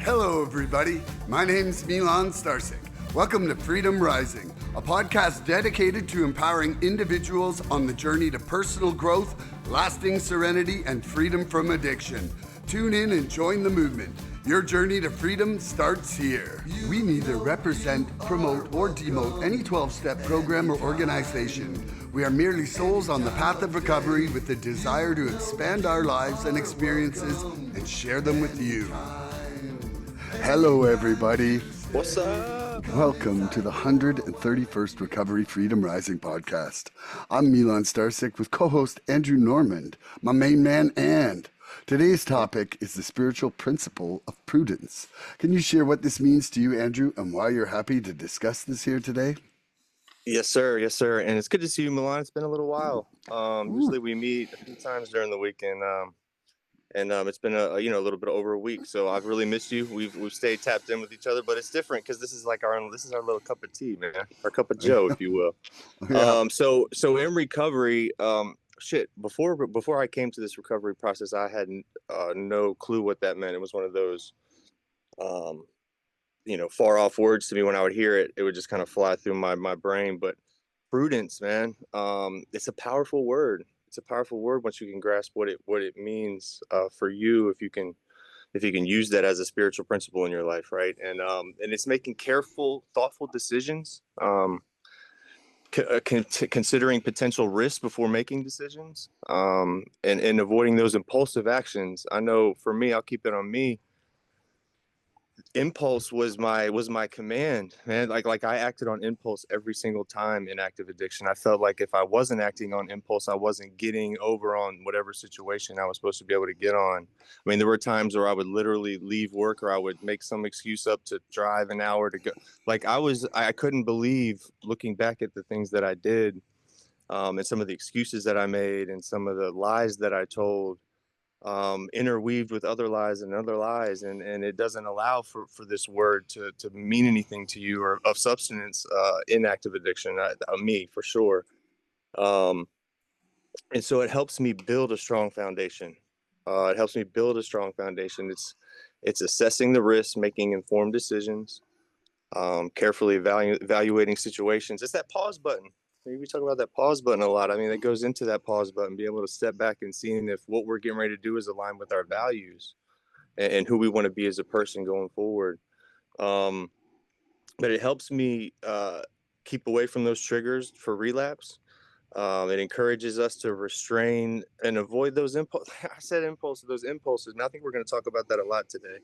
Hello, everybody. My name's Milan Starcic. Welcome to Freedom Rising, a podcast dedicated to empowering individuals on the journey to personal growth, lasting serenity, and freedom from addiction. Tune in and join the movement. Your journey to freedom starts here. We neither represent, promote, or demote any 12-step program or organization. We are merely souls on the path of recovery with the desire to expand our lives and experiences and share them with you. Hello, everybody. What's up? Welcome to the 131st Recovery Freedom Rising podcast. I'm Milan Starcic with co-host Andrew Normand, my main man, and today's topic is the spiritual principle of prudence. Can you share what this means to you, Andrew, and why you're happy to discuss this here today? Yes, sir. Yes, sir. And it's good to see you, Milan. It's been a little while. Usually we meet a few times during the weekend, and it's been a little bit over a week. So I've really missed you. We've stayed tapped in with each other, but it's different because this is our little cup of tea, man, our cup of Joe, if you will. Yeah. So in recovery, before I came to this recovery process, I had no clue what that meant. It was one of those far off words to me. When I would hear it, it would just kind of fly through my brain. But prudence, man, it's a powerful word. It's a powerful word once you can grasp what it means for you, if you can use that as a spiritual principle in your life, right? And it's making careful, thoughtful decisions, considering potential risks before making decisions, and avoiding those impulsive actions. I know for me, I'll keep it on me. Impulse was my command, man. Like I acted on impulse every single time in active addiction. I felt like if I wasn't acting on impulse, I wasn't getting over on whatever situation I was supposed to be able to get on. I mean, there were times where I would literally leave work, or I would make some excuse up to drive an hour to go. Like I couldn't believe, looking back at the things that I did, and some of the excuses that I made and some of the lies that I told, interweaved with other lies and other lies, and it doesn't allow for this word to mean anything to you or of substance in active addiction. Me for sure. And so it helps me build a strong foundation. It's assessing the risks, making informed decisions, carefully evaluating situations. It's that pause button. We talk about that pause button a lot. I mean, it goes into that pause button, be able to step back and seeing if what we're getting ready to do is aligned with our values and who we want to be as a person going forward. But it helps me keep away from those triggers for relapse. It encourages us to restrain and avoid those impulses. I said those impulses, and I think we're going to talk about that a lot today.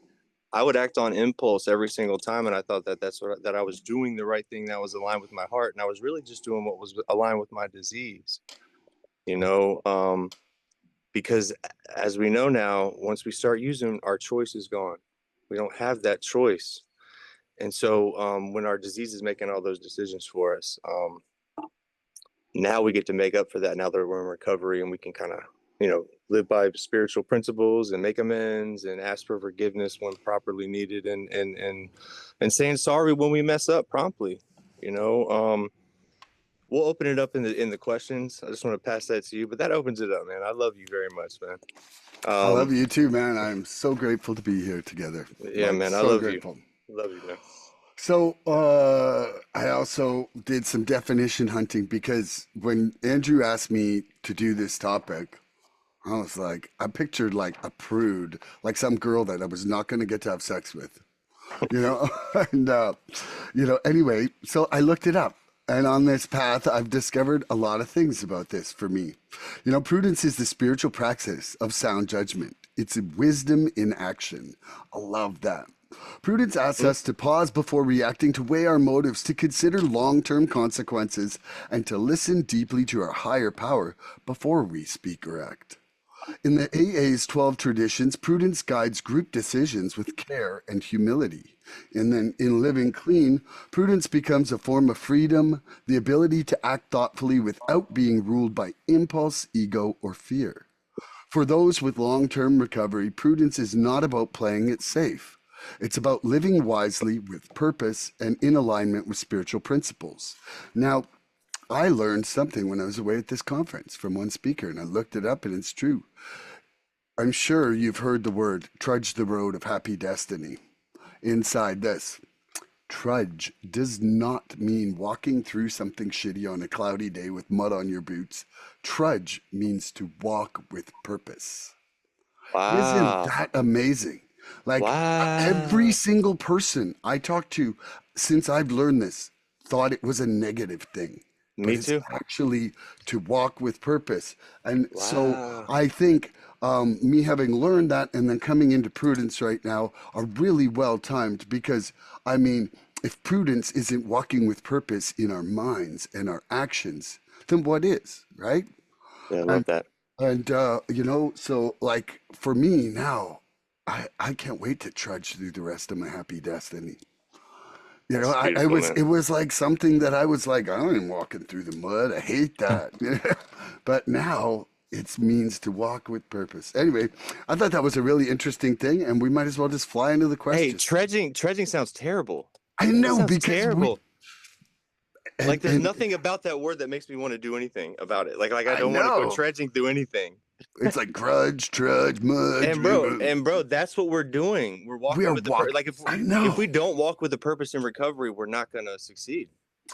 I would act on impulse every single time, and I thought that I was doing the right thing, that was aligned with my heart, and I was really just doing what was aligned with my disease, because as we know now, once we start using, our choice is gone. We don't have that choice. And so when our disease is making all those decisions for us, now we get to make up for that, now that we're in recovery, and we can kind of live by spiritual principles and make amends and ask for forgiveness when properly needed, and saying sorry when we mess up promptly. We'll open it up in the questions. I just want to pass that to you, but that opens it up, man. I love you very much, man. I love you too, man. I'm so grateful to be here together. Yeah, man. I love you. Love you, man. So I also did some definition hunting, because when Andrew asked me to do this topic, I was like, I pictured like a prude, like some girl that I was not going to get to have sex with, and, anyway, so I looked it up. And on this path, I've discovered a lot of things about this for me. Prudence is the spiritual praxis of sound judgment. It's wisdom in action. I love that. Prudence asks us to pause before reacting, to weigh our motives, to consider long-term consequences, and to listen deeply to our higher power before we speak or act. In the AA's 12 traditions, prudence guides group decisions with care and humility. And then in Living Clean, prudence becomes a form of freedom, the ability to act thoughtfully without being ruled by impulse, ego, or fear. For those with long-term recovery, prudence is not about playing it safe. It's about living wisely with purpose and in alignment with spiritual principles. Now, I learned something when I was away at this conference from one speaker, and I looked it up, and it's true. I'm sure you've heard the word trudge the road of happy destiny. inside this. Trudge does not mean walking through something shitty on a cloudy day with mud on your boots. Trudge means to walk with purpose. Isn't Wow. that amazing? Like every Wow. single person I talked to since I've learned this thought it was a negative thing, but Me it's too. actually to walk with purpose. And so Wow. I think me having learned that and then coming into Prudence right now are really well timed because, I mean, if Prudence isn't walking with purpose in our minds and our actions, then what is, right? Yeah, I love And that. so like for me now, I can't wait to trudge through the rest of my happy destiny. That's I beautiful, was man. it was like something that I was like, I ain't walking through the mud. I hate that. But now it means to walk with purpose. Anyway, I thought that was a really interesting thing, and we might as well just fly into the Hey, questions. trudging sounds terrible. I That know sounds because we terrible. Like there's and nothing about that word that makes me want to do anything about it. Like I I don't want to go know trudging through anything. it's like grudge, trudge, mud. And bro, that's what we're doing. We're We walking are with the walk. like I if we know. don't walk with a purpose in recovery, we're not gonna succeed.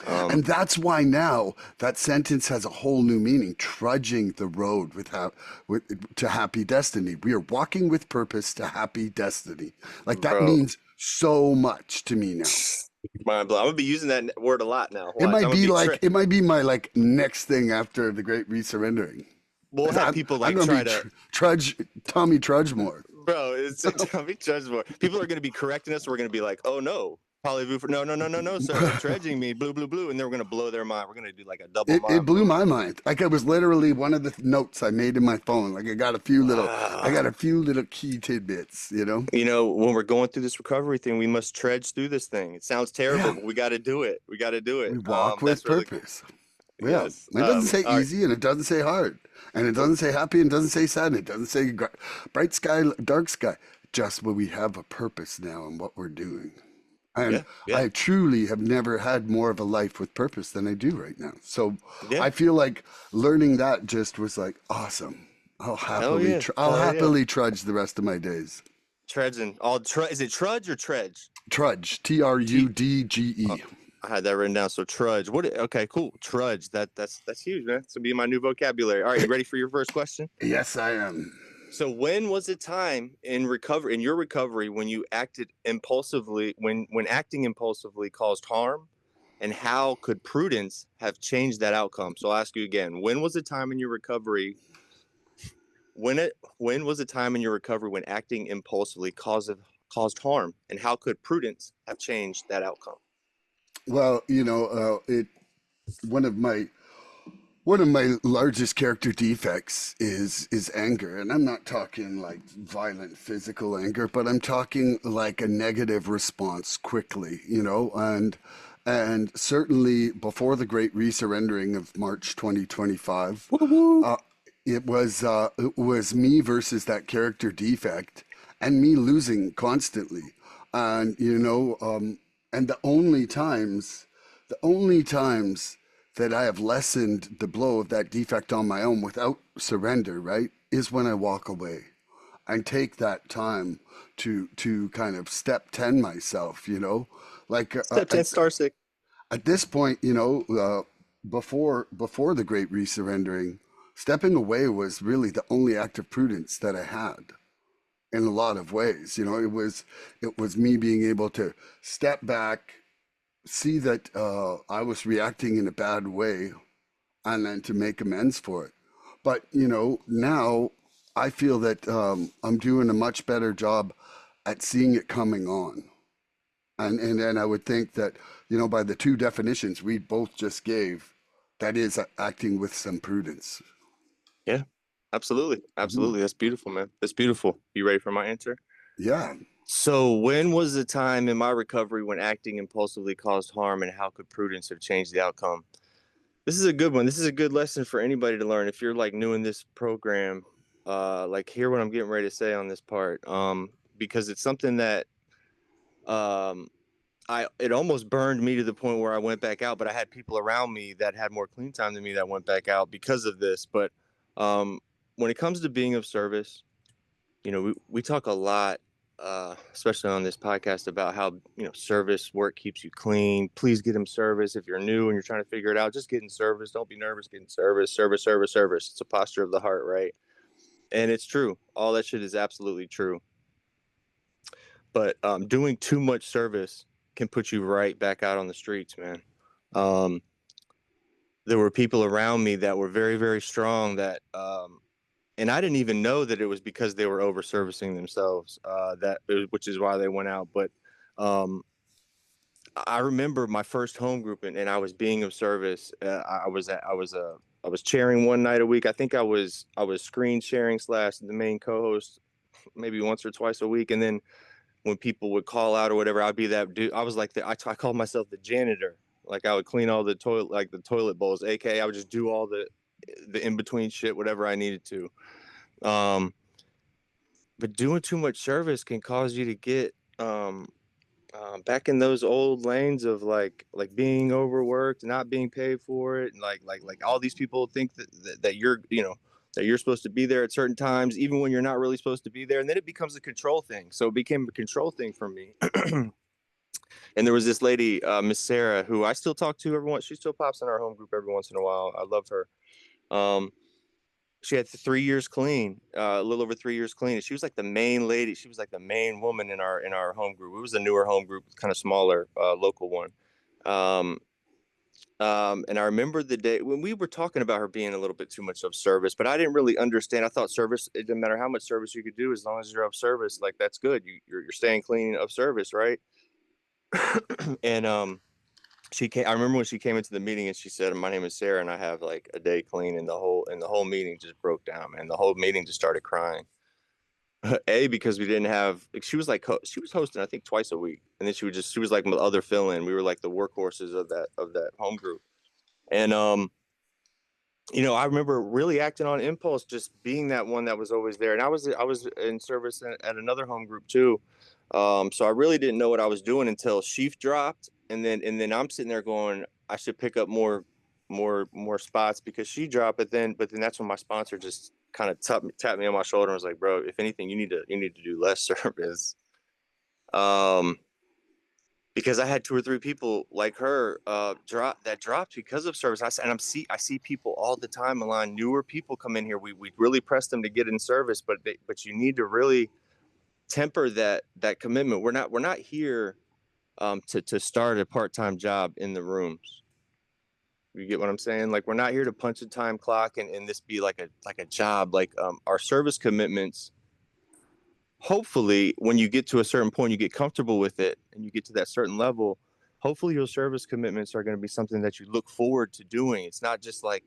And that's why now that sentence has a whole new meaning, trudging the road to happy destiny. We are walking with purpose to happy destiny. Like that Bro, means so much to me now. mind blown. I'm gonna be using that word a lot now. It Watch, might I'm gonna be be like it might be my like next thing after the great resurrendering. we'll have I'm, people I'm like gonna be try to trudge Tommy Trudgemore. bro, it's I'll be judged more. People are gonna be correcting us, we're gonna be like, oh no. Polly for no, sir, you're trudging me, blue, blue, blue, and then we're gonna blow their mind. We're gonna do like a double It mind blew blow. my mind. Like it was literally one of the notes I made in my phone. Like I Wow. got a few little key tidbits, you know? You know, when we're going through this recovery thing, we must trudge through this thing. It sounds terrible, Yeah. but we got to do it. We got to do it. We walk with That's really cool. purpose. Yeah. Yes. It doesn't say All right. easy and it doesn't say hard. And it doesn't say happy and it doesn't say sad. And it doesn't say bright sky, dark sky. Just when we have a purpose now in what we're doing. And Yeah. Yeah. I truly have never had more of a life with purpose than I do right now. So Yeah. I feel like learning that just was like awesome. Hell yeah. I'll Hell yeah. happily trudge the rest of my days. Trudging. Is it trudge or trudge? Trudge, T. Trudge. I had that written down. So trudge. Okay. Cool. Trudge. That's huge, man. This will be my new vocabulary. All right. You ready for your first question? Yes, I am. So when was a time in your recovery when you acted impulsively when acting impulsively caused harm, and how could prudence have changed that outcome? So I'll ask you again, when was a time in your recovery when was a time in your recovery when acting impulsively caused harm, and how could prudence have changed that outcome? Well, it one of my one of my largest character defects is anger, and I'm not talking like violent physical anger, but I'm talking like a negative response quickly, and certainly before the Great Resurrendering of March 2025, Woo woo. uh, it was me versus that character defect, and me losing constantly, and and the only times that I have lessened the blow of that defect on my own without surrender, right, is when I walk away and take that time to kind of step 10 myself, like Step 10 Starcic. at this point, before the great resurrendering, stepping away was really the only act of prudence that I had in a lot of ways. It was me being able to step back, see that I was reacting in a bad way, and then to make amends for it. But now I feel that I'm doing a much better job at seeing it coming on. And then I would think that by the two definitions we both just gave, that is acting with some prudence. Yeah. Absolutely. Mhm. Absolutely. That's beautiful, man. That's beautiful. You ready for my answer? Yeah. So, when was the time in my recovery when acting impulsively caused harm, and how could prudence have changed the outcome? This is a good one. This is a good lesson for anybody to learn. If you're like new in this program, like hear what I'm getting ready to say on this part, because it's something that um, it almost burned me to the point where I went back out. But I had people around me that had more clean time than me that went back out because of this. But um, when it comes to being of service, we talk a lot especially on this podcast, about how, service work keeps you clean. Please get in service. If you're new and you're trying to figure it out, just get in service. Don't be nervous. Get in service. Service, service, service. It's a posture of the heart, right? And it's true. All that shit is absolutely true. But doing too much service can put you right back out on the streets, man. Um, there were people around me that were very, very strong that, and I didn't even know that it was because they were over servicing themselves, which is why they went out. But um, I remember my first home group, and I was being of service. I was chairing one night a week. I think I was screen sharing / the main co-host maybe once or twice a week, and then when people would call out or whatever, I'd be that dude. I was like I called myself the janitor. Like I would clean all the toilet, like the toilet bowls. AKA, I would just do all the in between shit, whatever I needed to. Um, but doing too much service can cause you to get back in those old lanes of like being overworked, not being paid for it, and like all these people think that you're that you're supposed to be there at certain times, even when you're not really supposed to be there, and then it becomes a control thing. So it became a control thing for me. And there was this lady, Miss Sarah, who I still talk to every once. She still pops in our home group every once in a while. I love her. Um, she had 3 years clean, a little over 3 years clean. And she was like the main lady. She was like the main woman in our home group. It was a newer home group, kind of smaller, local one. Um, and I remember the day when we were talking about her being a little bit too much of service, but I didn't really understand. I thought service, it didn't matter how much service you could do, as long as you're of service, like that's good. You're staying clean of service, right? And she came. I remember when she came into the meeting and she said, "My name is Sarah, and I have like a day clean." And the whole meeting just broke down, man. The whole meeting just started crying. Because we didn't have. She was like she was hosting, I think, twice a week, and then she was like my other fill in. We were like the workhorses of that home group, and I remember really acting on impulse, just being that one that was always there. And I was in service at another home group too. So I really didn't know what I was doing until Sheaf dropped, and then I'm sitting there going, I should pick up more spots because she dropped. But then that's when my sponsor just kind of tapped me on my shoulder and was like, "Bro, if anything, you need to do less service." Um, because I had two or three people like her dropped because of service. I see people all the time, Milan. Newer people come in here. We really press them to get in service, but you need to really temper that commitment. We're not here to start a part-time job in the rooms. You get what I'm saying? Like, we're not here to punch a time clock and this be like a job. Like, our service commitments, hopefully when you get to a certain point, you get comfortable with it and you get to that certain level, hopefully your service commitments are going to be something that you look forward to doing. It's not just like,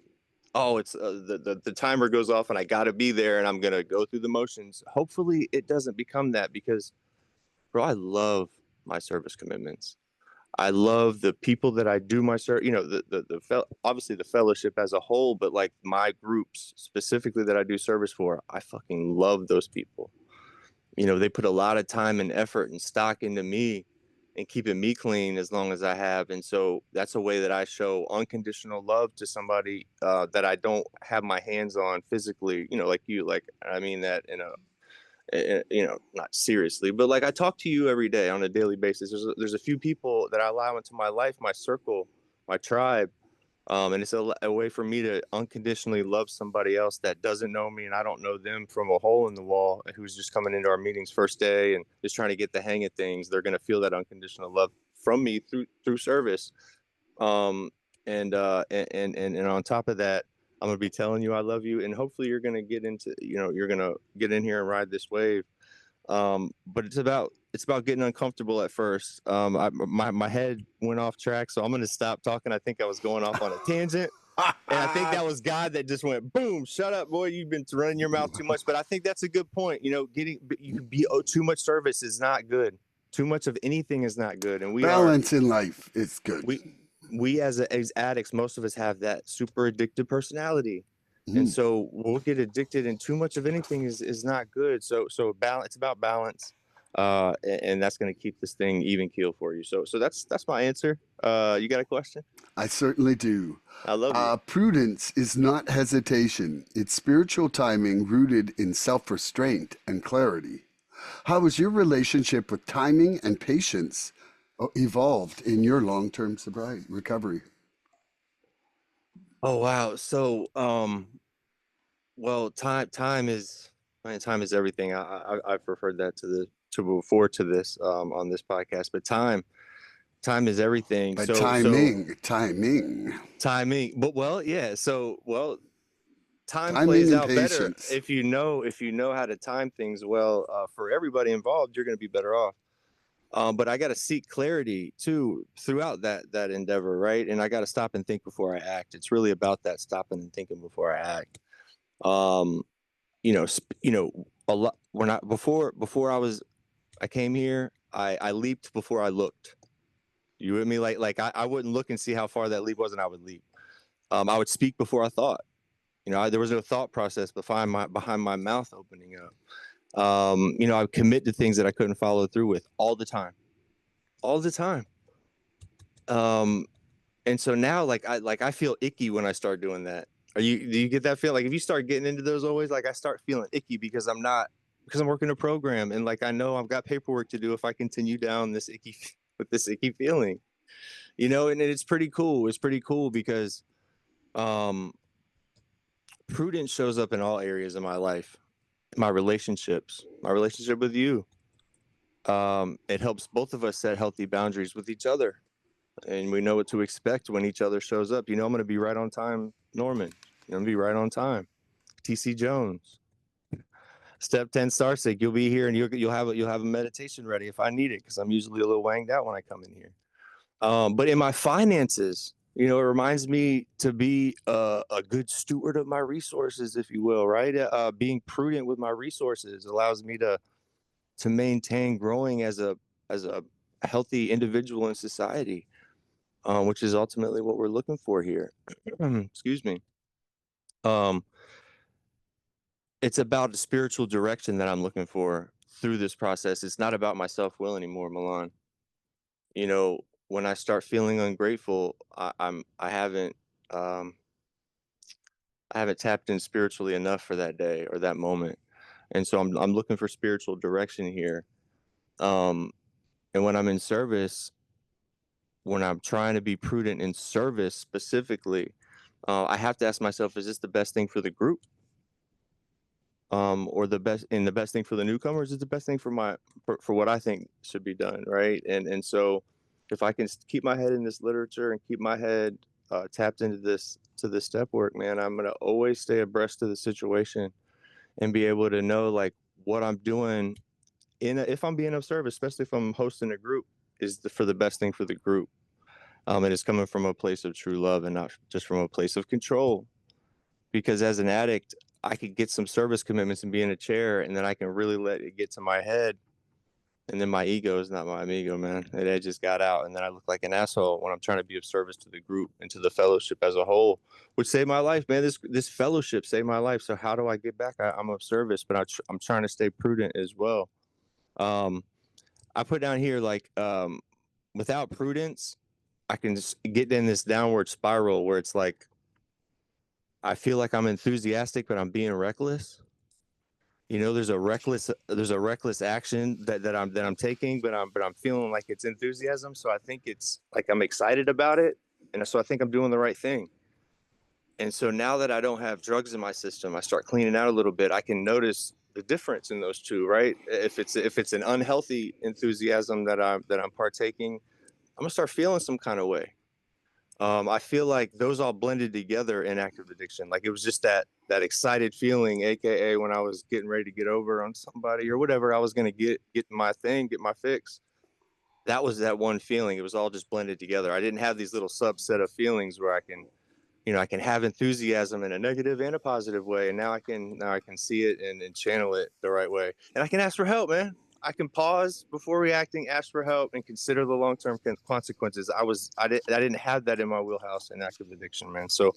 oh, it's the timer goes off and I got to be there and I'm going to go through the motions. Hopefully it doesn't become that, because bro, I love my service commitments. I love the people that I do my service, obviously the fellowship as a whole, but like my groups specifically that I do service for, I fucking love those people. They put a lot of time and effort and stock into me and keeping me clean as long as I have. And so that's a way that I show unconditional love to somebody that I don't have my hands on physically, like you. Like, I mean that not seriously, but like I talk to you every day on a daily basis. There's a few people that I allow into my life, my circle, my tribe, and it's a way for me to unconditionally love somebody else that doesn't know me and I don't know them, from a hole in the wall, who's just coming into our meetings first day and just trying to get the hang of things. They're going to feel that unconditional love from me through service. Um, and on top of that, I'm going to be telling you I love you, and hopefully you're going to you're going to get in here and ride this wave. But it's about getting uncomfortable at first. My head went off track, so I'm going to stop talking. I think I was going off on a tangent, and I think that was God that just went boom. Shut up, boy! You've been running your mouth too much. But I think that's a good point. You can be too much service is not good. Too much of anything is not good, and Balance in life is good. we as addicts, most of us have that super addictive personality. And Mm. so we'll get addicted, and too much of anything is not good. So balance, it's about balance. And that's going to keep this thing even keel for you. So that's my answer. You got a question? I certainly do. I love you. Prudence is not hesitation. It's spiritual timing rooted in self restraint and clarity. How has your relationship with timing and patience evolved in your long-term sobriety recovery? Oh wow. So well, time is, man, time is everything. I've referred that to the to before to this on this podcast, but time is everything. But So timing, timing, but well, yeah. So well, time timing plays and out better patience. if you know how to time things well. For everybody involved, you're going to be better off. But I got to seek clarity too throughout that endeavor, right? And I got to stop and think before I act. It's really about that stopping and thinking before I act. Um, a lot. We're not before I came here. I leaped before I looked. You with me? I wouldn't look and see how far that leap was, and I would leap. I would speak before I thought. There was no thought process behind my mouth opening up. I would commit to things that I couldn't follow through with all the time. Um, and so now, I feel icky when I start doing that. Do you get that feel? Like if you start getting into those always, like I start feeling icky because I'm working a program and like I know I've got paperwork to do if I continue down this icky with this icky feeling. And it's pretty cool. It's pretty cool because um prudence shows up in all areas of my life, my relationships, my relationship with you. It helps both of us set healthy boundaries with each other, and we know what to expect when each other shows up. I'm going to be right on time, Norman. I'm going to be right on time. TC Jones, Step 10 Starcic. You'll be here, and you'll have a meditation ready if I need it because I'm usually a little wanged out when I come in here. But in my finances, it reminds me to be a good steward of my resources, if you will, right? Being prudent with my resources allows me to maintain growing as a healthy individual in society, which is ultimately what we're looking for here. Excuse me. Um, it's about the spiritual direction that I'm looking for through this process. It's not about my self will anymore, Milan. You know, when I start feeling ungrateful, um, I haven't tapped in spiritually enough for that day or that moment, and so I'm looking for spiritual direction here. Um, and when I'm in service, when I'm trying to be prudent in service specifically, I have to ask myself, is this the best thing for the group? Or the best thing for the newcomers is the best thing for what I think should be done, right? And so if I can keep my head in this literature and keep my head tapped into this step work, man, I'm gonna always stay abreast of the situation and be able to know like what I'm doing if I'm being of service, especially if I'm hosting a group, for the best thing for the group. And it's coming from a place of true love and not just from a place of control. Because as an addict, I could get some service commitments and be in a chair, and then I can really let it get to my head. And then my ego is not my amigo, man. It just got out, and then I look like an asshole when I'm trying to be of service to the group and to the fellowship as a whole, which saved my life, man. This fellowship saved my life. So how do I get back? I'm of service, but I'm trying to stay prudent as well. Um, I put down here without prudence, I can just get in this downward spiral where it's like I feel like I'm enthusiastic, but I'm being reckless. There's a reckless action that I'm taking, but I'm feeling like it's enthusiasm. So I think it's like I'm excited about it, and so I think I'm doing the right thing. And so now that I don't have drugs in my system, I start cleaning out a little bit. I can notice the difference in those two, right? If it's an unhealthy enthusiasm that I'm partaking, I'm gonna start feeling some kind of way. I feel like those all blended together in active addiction. Like it was just that excited feeling, aka when I was getting ready to get over on somebody or whatever I was gonna get my thing, get my fix. That was that one feeling. It was all just blended together. I didn't have these little subset of feelings where I can have enthusiasm in a negative and a positive way. And now I can see it and channel it the right way. And I can ask for help, man. I can pause before reacting, ask for help, and consider the long-term consequences. I didn't have that in my wheelhouse in active addiction, man. So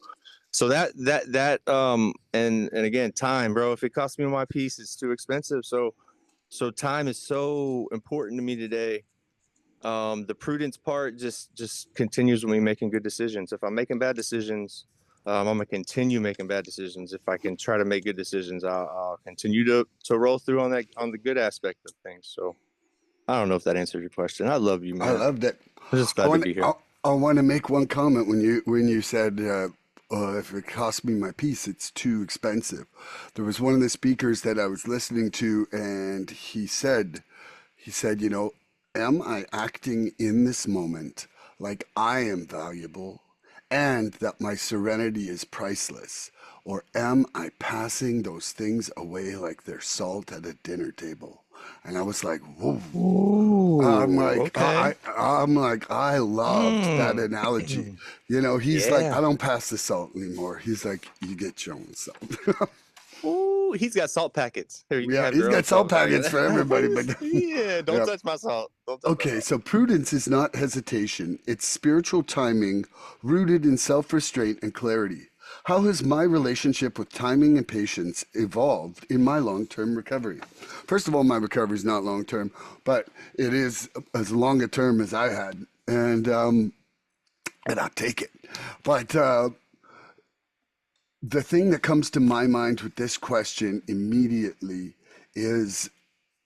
and again, time, bro. If it costs me my peace, it's too expensive. So time is so important to me today. The prudence part just continues when we making good decisions. If I'm making bad decisions, I'm gonna continue making bad decisions. If I can try to make good decisions, I'll continue to roll through on that on the good aspect of things. So I don't know if that answers your question. I love you, I man. loved it. I'm just I glad to want be here. I want to make one comment when you said if it costs me my peace, it's too expensive. There was one of the speakers that I was listening to, and he said, you know, am I acting in this moment like I am valuable and that my serenity is priceless? Or am I passing those things away like they're salt at a dinner table? And I was like, whoa. Ooh, okay. I'm like, I loved that Mm. analogy. You know, he's like, Yeah. I don't pass the salt anymore. He's like, you get your own salt. Ooh, he's got salt packets. Here, you can Yeah, have he's your own got salt salt packets packet. for everybody, but Yeah, don't yeah. touch my salt. Don't touch my Okay, salt. so prudence is not hesitation, it's spiritual timing rooted in self restraint and clarity. How has my relationship with timing and patience evolved in my long term recovery? First of all, my recovery is not long term, but it is as long a term as I had, and I'll take it. But the thing that comes to my mind with this question immediately is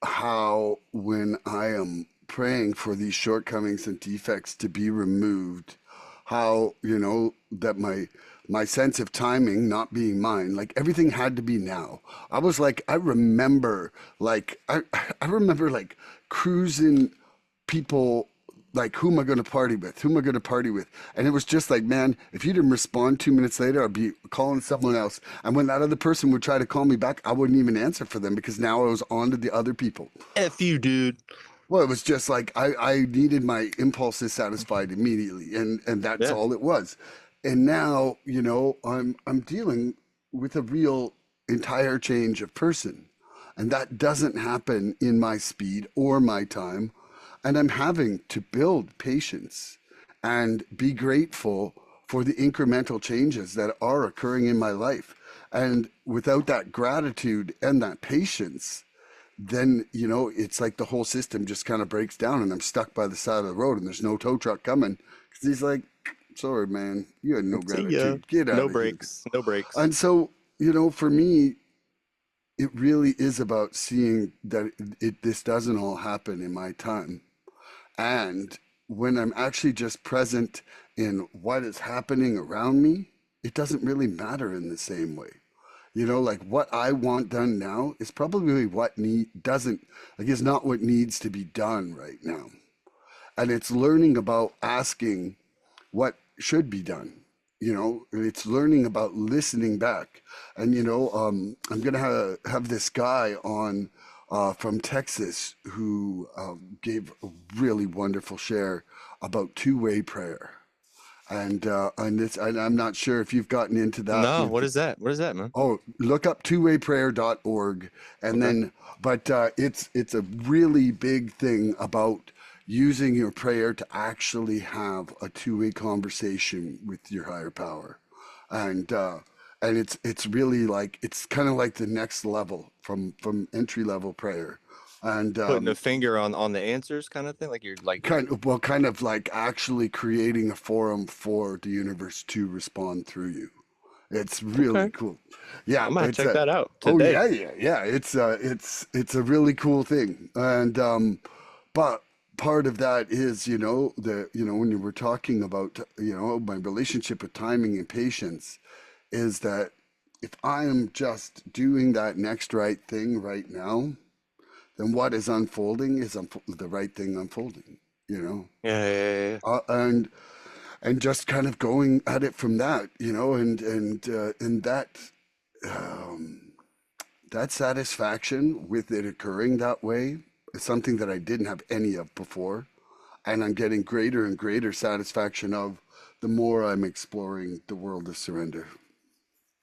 how, when I am praying for these shortcomings and defects to be removed, how, you know, that my sense of timing not being mine, like everything had to be now. I was like, I remember, I remember like cruising people, like, who am I going to party with? Who am I going to party with? And it was just like, man, if you didn't respond 2 minutes later, I'd be calling someone else. And when that other person would try to call me back, I wouldn't even answer for them because now I was on to the other people. F you, dude. Well, it was just like I needed my impulses satisfied immediately, and that's Yeah. all it was. And now, you know, I'm dealing with a real entire change of person, and that doesn't happen in my speed or my time, and I'm having to build patience and be grateful for the incremental changes that are occurring in my life. And without that gratitude and that patience, then, you know, it's like the whole system just kind of breaks down and I'm stuck by the side of the road and there's no tow truck coming because he's like, sorry man, you had no See ya. gratitude, get No out of here. breaks. No breaks. And so, you know, for me, it really is about seeing that this doesn't all happen in my time. And when I'm actually just present in what is happening around me, it doesn't really matter in the same way. You know, like what I want done now is probably what doesn't, like, is not what needs to be done right now. And it's learning about asking what should be done. You know, it's learning about listening back. And, you know, I'm going to have this guy on from Texas who gave a really wonderful share about two-way prayer. And I'm not sure if you've gotten into that No, with what is that? What is that, man? Oh, look up twowayprayer.org, and Okay. then, but it's a really big thing about using your prayer to actually have a two-way conversation with your higher power, and uh, and it's really like it's kind of like the next level from entry level prayer, and Putting a finger on the answers kind of thing. Like you're kind of like actually creating a forum for the universe to respond through you. It's really okay. cool. Yeah, I'm gonna it's check a that out oh today. yeah, yeah, yeah. It's a really cool thing. And but part of that is, you know, when you were talking about, you know, my relationship with timing and patience is that if I am just doing that next right thing right now, then what is unfolding is the right thing unfolding, you know. Yeah, yeah, yeah, yeah. Uh, and and just kind of going at it from that, you know, and um, that satisfaction with it occurring that way is something that I didn't have any of before, and I'm getting greater and greater satisfaction of the more I'm exploring the world of surrender.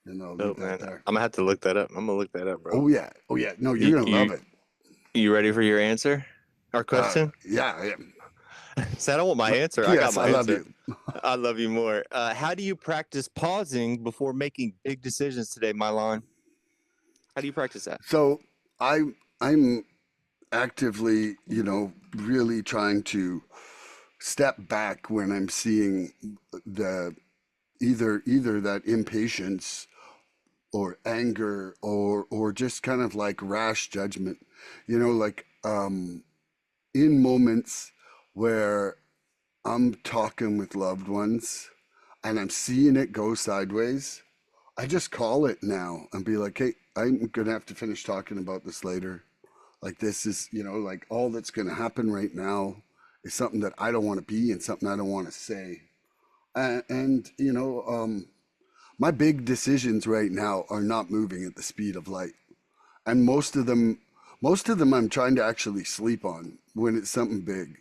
And I'll leave Dope, that man. there. I'm gonna have to look that up. I'm gonna look that up, bro. Oh yeah, oh yeah. No, you're You gonna you love it. you ready for your answer? Our question? Yeah, yeah. So I don't want my answer. I got Yes, I my love answer. you. I love you more. How do you practice pausing before making big decisions today, Milan? How do you practice that? So I I'm actively, you know, really trying to step back when I'm seeing the either that impatience or anger or just kind of like rash judgment, like in moments where I'm talking with loved ones and I'm seeing it go sideways, I just call it now and be like, hey, I'm gonna have to finish talking about this later. Like this is, like all that's gonna happen right now is something that I don't want to be and something I don't want to say. And my big decisions right now are not moving at the speed of light, and most of them I'm trying to actually sleep on when it's something big,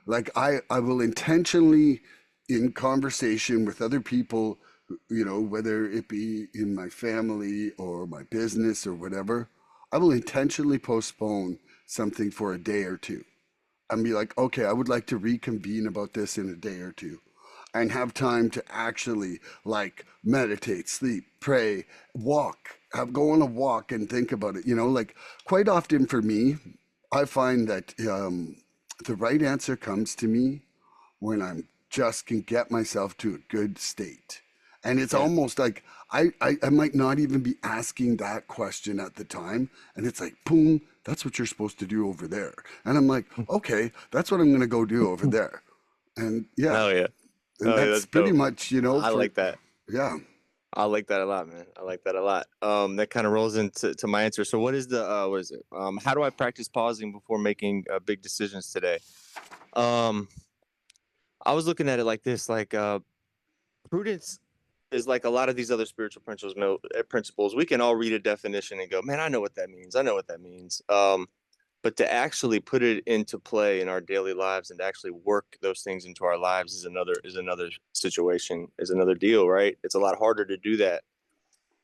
like I will intentionally, in conversation with other people, whether it be in my family or my business or whatever, I will intentionally postpone something for a day or two and be like, okay, I would like to reconvene about this in a day or two and have time to actually like meditate, sleep, pray, walk, go on a walk and think about it. Like quite often for me, I find that the right answer comes to me when I'm just can get myself to a good state. And it's Yeah. almost like I might not even be asking that question at the time. And it's like, boom, that's what you're supposed to do over there. And I'm like, okay, that's what I'm going to go do over there. And yeah, Oh yeah. and Oh yeah, that's that's pretty dope. much, I for, like that. yeah. I like that a lot, man. I like that a lot. That kind of rolls into my answer. So, what is it? How do I practice pausing before making big decisions today? Um, I was looking at it like this, like prudence is like a lot of these other spiritual principles. We can all read a definition and go, man, I know what that means. I know what that means. But to actually put it into play in our daily lives and to actually work those things into our lives is another situation, is another deal, right? It's a lot harder to do that.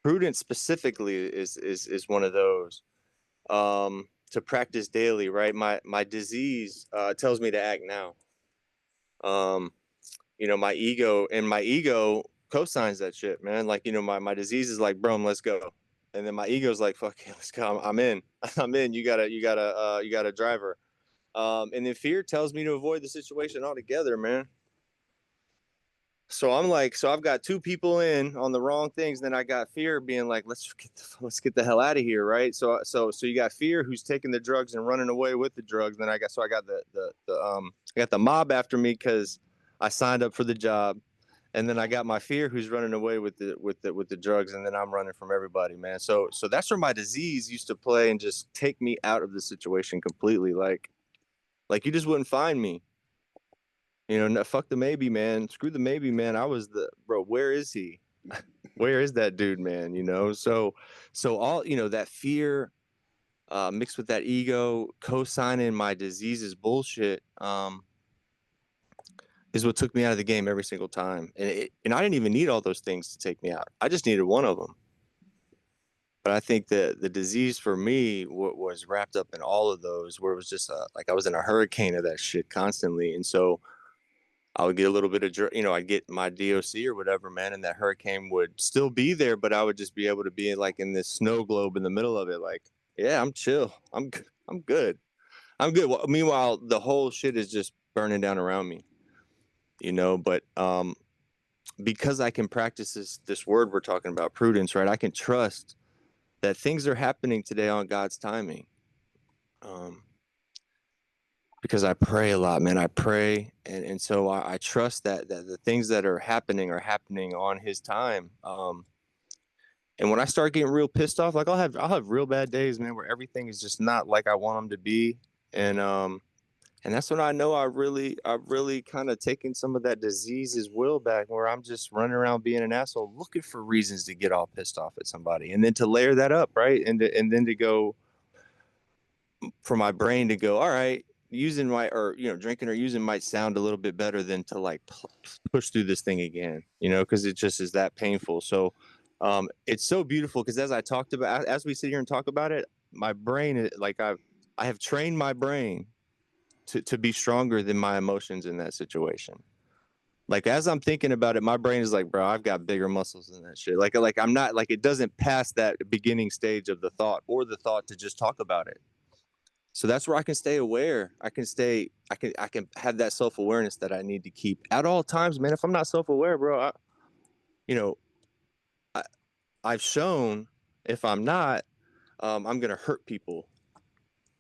Prudence specifically is one of those, to practice daily, right? My disease tells me to act now. um my ego co-signs that shit, man. Like, my disease is like, bro, let's go. And then my ego's like, fuck yeah, let's go. I'm in. I'm in. You got a driver. And then fear tells me to avoid the situation altogether, man. So I'm like, so I've got two people in on the wrong things. Then I got fear being like, let's get the hell out of here, right? So you got fear who's taking the drugs and running away with the drugs. Then I got I got the mob after me because I signed up for the job, and then I got my fear who's running away with the drugs, and then I'm running from everybody, man. So that's where my disease used to play and just take me out of the situation completely, like you just wouldn't find me. No, fuck the maybe, man. Screw the maybe, man. I was the bro. Where is he? Where is that dude, man? So all that fear, mixed with that ego, co-signing my disease's bullshit, is what took me out of the game every single time. And I didn't even need all those things to take me out. I just needed one of them. But I think that the disease for me was wrapped up in all of those, where it was just like I was in a hurricane of that shit constantly, and so I would get a little bit of, I'd get my DOC or whatever, man, and that hurricane would still be there, but I would just be able to be like in this snow globe in the middle of it. Like, yeah, I'm chill. I'm good. I'm good. Well, meanwhile, the whole shit is just burning down around me, but, because I can practice this word we're talking about, prudence, right? I can trust that things are happening today on God's timing. Um, because I pray a lot, man. I pray, and so I trust that the things that are happening on His time. And when I start getting real pissed off, like I'll have real bad days, man, where everything is just not like I want them to be, and that's when I know I really kind of taken some of that disease's will back, where I'm just running around being an asshole, looking for reasons to get all pissed off at somebody, and then to layer that up, right, and then to go for my brain to go, all right, using my or drinking or using might sound a little bit better than to like push through this thing again, because it just is that painful. So it's so beautiful because as we sit here and talk about it, my brain, like I have trained my brain to be stronger than my emotions in that situation. Like as I'm thinking about it, my brain is like, bro, I've got bigger muscles than that shit. Like I'm not, like, it doesn't pass that beginning stage of the thought or the thought to just talk about it. So that's where I can stay aware. I can have that self-awareness that I need to keep at all times, man. If I'm not self-aware, bro, you know, I, I've shown if I'm not, I'm going to hurt people.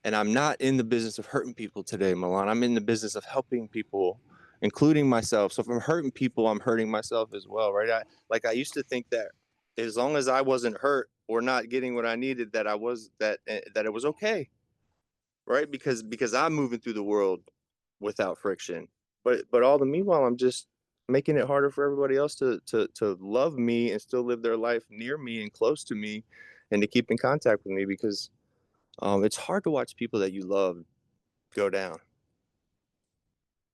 And I'm not in the business of hurting people today, Milan. I'm in the business of helping people, including myself. So if I'm hurting people, I'm hurting myself as well, right? I used to think that as long as I wasn't hurt or not getting what I needed, that I was that it was okay, right? Because I'm moving through the world without friction. But all the meanwhile, I'm just making it harder for everybody else to love me and still live their life near me and close to me, and to keep in contact with me because it's hard to watch people that you love go down.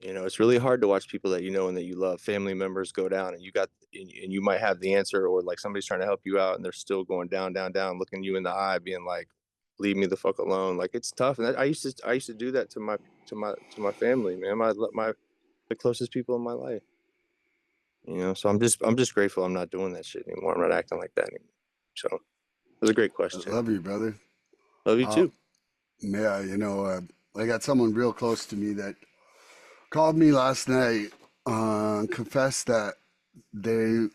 It's really hard to watch people that you know and that you love, family members go down, and you might have the answer, or like somebody's trying to help you out, and they're still going down, down, down, looking you in the eye, being like, "Leave me the fuck alone." Like it's tough, and I used to do that to my family, man, my the closest people in my life. So I'm just grateful I'm not doing that shit anymore. I'm not acting like that anymore. So it was a great I question. love you, brother. Love you Uh, too. yeah, I got someone real close to me that called me last night, confessed that they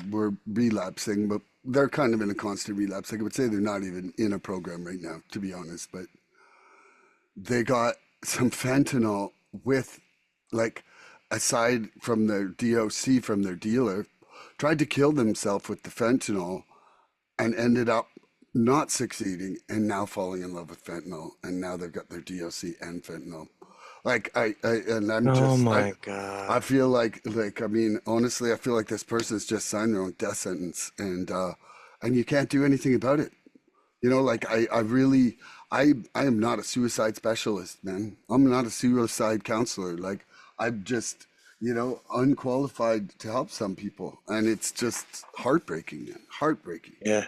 were relapsing, but they're kind of in a constant relapse. I would say they're not even in a program right now, to be honest, but they got some fentanyl with, like, aside from their DOC from their dealer, tried to kill themselves with the fentanyl and ended up not succeeding and now falling in love with fentanyl. And now they've got their DOC and fentanyl. Like and I'm Oh just my I god. feel like I mean honestly I feel like this person's just signed their own death sentence and you can't do anything about it. Like I really I am not a suicide specialist, man. I'm not a suicide counselor. Like I'm just unqualified to help some people, and it's just heartbreaking, man. Heartbreaking. Yeah.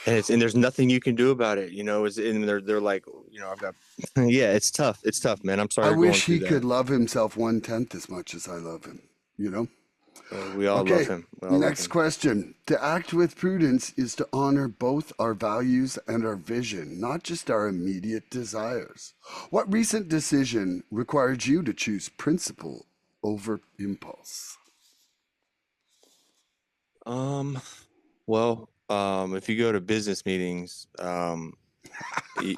And there's nothing you can do about it, and they're like, I've got yeah, it's tough. It's tough, man. I'm sorry I you're going wish through he that. could love himself 1/10 as much as I love him. You know. We all love Okay. him. We all love Next him. question. To act with prudence is to honor both our values and our vision, not just our immediate desires. What recent decision required you to choose principle over impulse? Um, if you go to business meetings, y-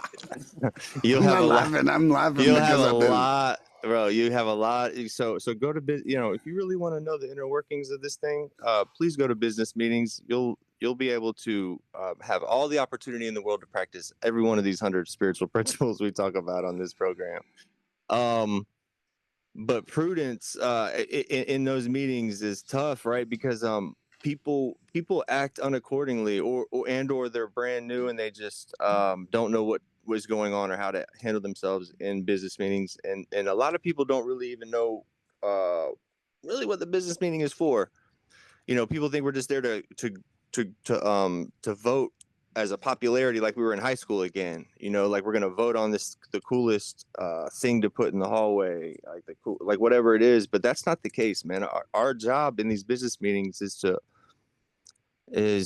you'll have a lot. I'm laughing You'll have because a I've been. lot, bro. You have a lot. So go to if you really want to know the inner workings of this thing, please go to business meetings. You'll be able to have all the opportunity in the world to practice every one of these 100 spiritual principles we talk about on this program. Um, but prudence in those meetings is tough, right? Because people act unaccordingly, or they're brand new and they just don't know what was going on or how to handle themselves in business meetings, and a lot of people don't really even know uh, really what the business meeting is for. People think we're just there to vote as a popularity, like we were in high school again. Like we're gonna vote on the coolest thing to put in the hallway, like like whatever it is. But that's not the case, man. Our job in these business meetings is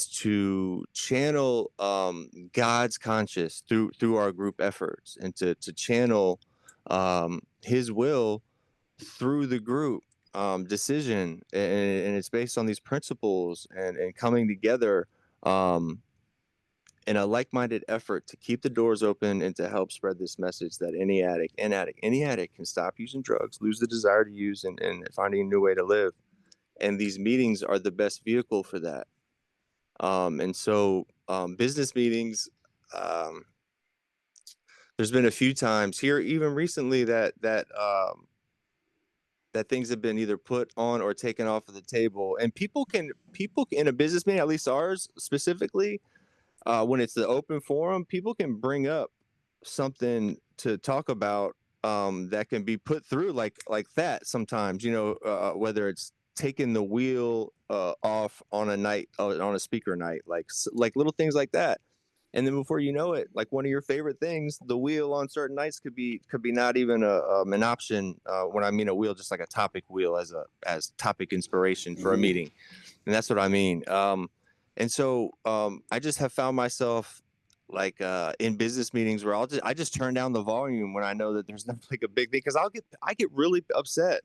to channel God's conscious through our group efforts, and to channel His will through the group decision, and it's based on these principles, and coming together um, in a like-minded effort to keep the doors open and to help spread this message that any addict can stop using drugs, lose the desire to use, and finding a new way to live. And these meetings are the best vehicle for that. And so business meetings, um, there's been a few times here, even recently, that things have been either put on or taken off of the table, and people in a business meeting, at least ours specifically, when it's the open forum, people can bring up something to talk about, that can be put through like that sometimes, whether it's taking the wheel off on a night, on a speaker night, like little things like that. And then before you know it, like one of your favorite things, the wheel on certain nights could be not even an option. When I mean a wheel, just like a topic wheel as topic inspiration for a Mm. meeting, and that's what I mean. And so I just have found myself like in business meetings where I just turn down the volume when I know that there's not like a big thing, because I get really upset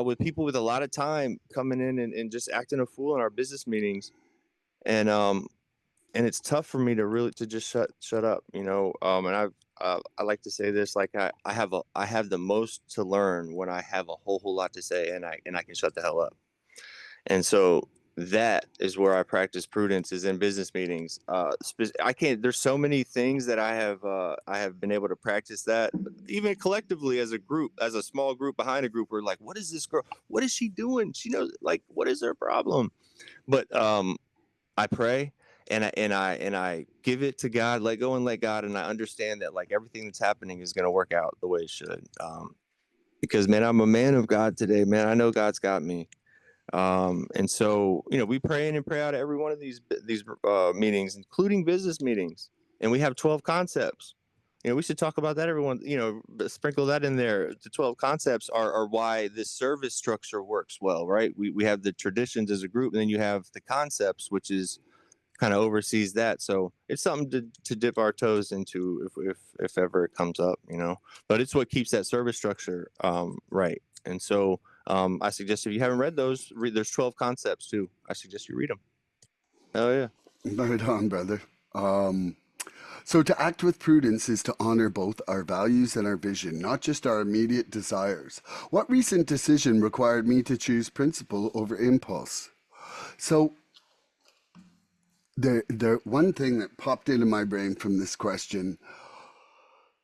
with people with a lot of time coming in and just acting a fool in our business meetings. And and it's tough for me to really to just shut up, you know. And I like to say this, like I have the most to learn when I have a whole lot to say, and I can shut the hell up. And so that is where I practice prudence, is in business meetings. I can't. There's so many things that I have been able to practice that, even collectively as a group, as a small group behind a group. We're like, what is this girl? What is she doing? She knows, like, what is her problem? But I pray, and I give it to God, let go and let God, and I understand that like everything that's happening is going to work out the way it should. Because man, I'm a man of God today, man. I know God's got me. And so, you know, we pray in and pray out at every one of these meetings, including business meetings, and we have 12 concepts. You know, we should talk about that. Everyone, you know, sprinkle that in there. The 12 concepts are why this service structure works well, right? We have the traditions as a group, and then you have the concepts, which is kind of oversees that. So it's something to dip our toes into if ever it comes up, you know. But it's what keeps that service structure right. And so I suggest, if you haven't read those, there's 12 concepts too. I suggest you read them. Oh yeah. Right on, brother. So to act with prudence is to honor both our values and our vision, not just our immediate desires. What recent decision required me to choose principle over impulse? So the one thing that popped into my brain from this question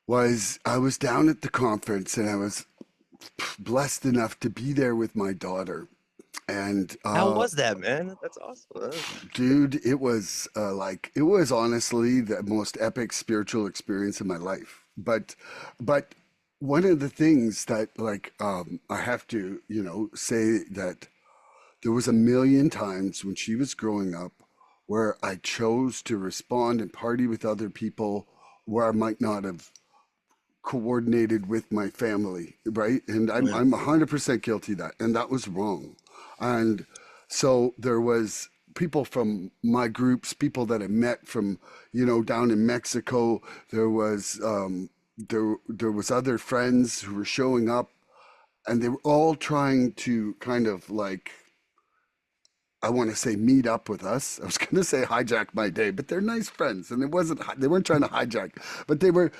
was I was down at the conference and I was blessed enough to be there with my daughter. And How was that, man? That's awesome. dude, it was it was honestly the most epic spiritual experience of my life. But one of the things that I have to say that there was a million times when she was growing up where I chose to respond and party with other people where I might not have coordinated with my family, right? And I'm Yeah. I'm 100% guilty of that, and that was wrong. And so there was people from my groups, people that I met from down in Mexico. There was other friends who were showing up, and they were all trying to kind of I want to say meet up with us. I was going to say hijack my day, but they're nice friends, and they weren't trying to hijack, but they were,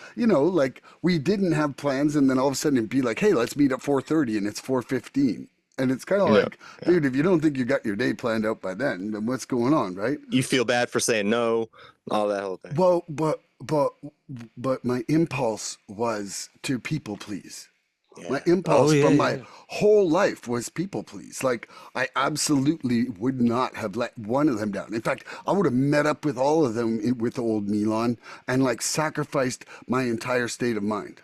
we didn't have plans, and then all of a sudden it'd be like, hey, let's meet at 4:30, and it's 4:15, and it's kind of Yeah. like, Yeah. dude, if you don't think you got your day planned out by then what's going on, right? You feel bad for saying no, all that whole thing. Well, but my impulse was to people please. My Yeah. Oh impulse yeah, from my yeah. whole life was people please. Like, I absolutely would not have let one of them down. In fact, I would have met up with all of them with old Milan and sacrificed my entire state of mind.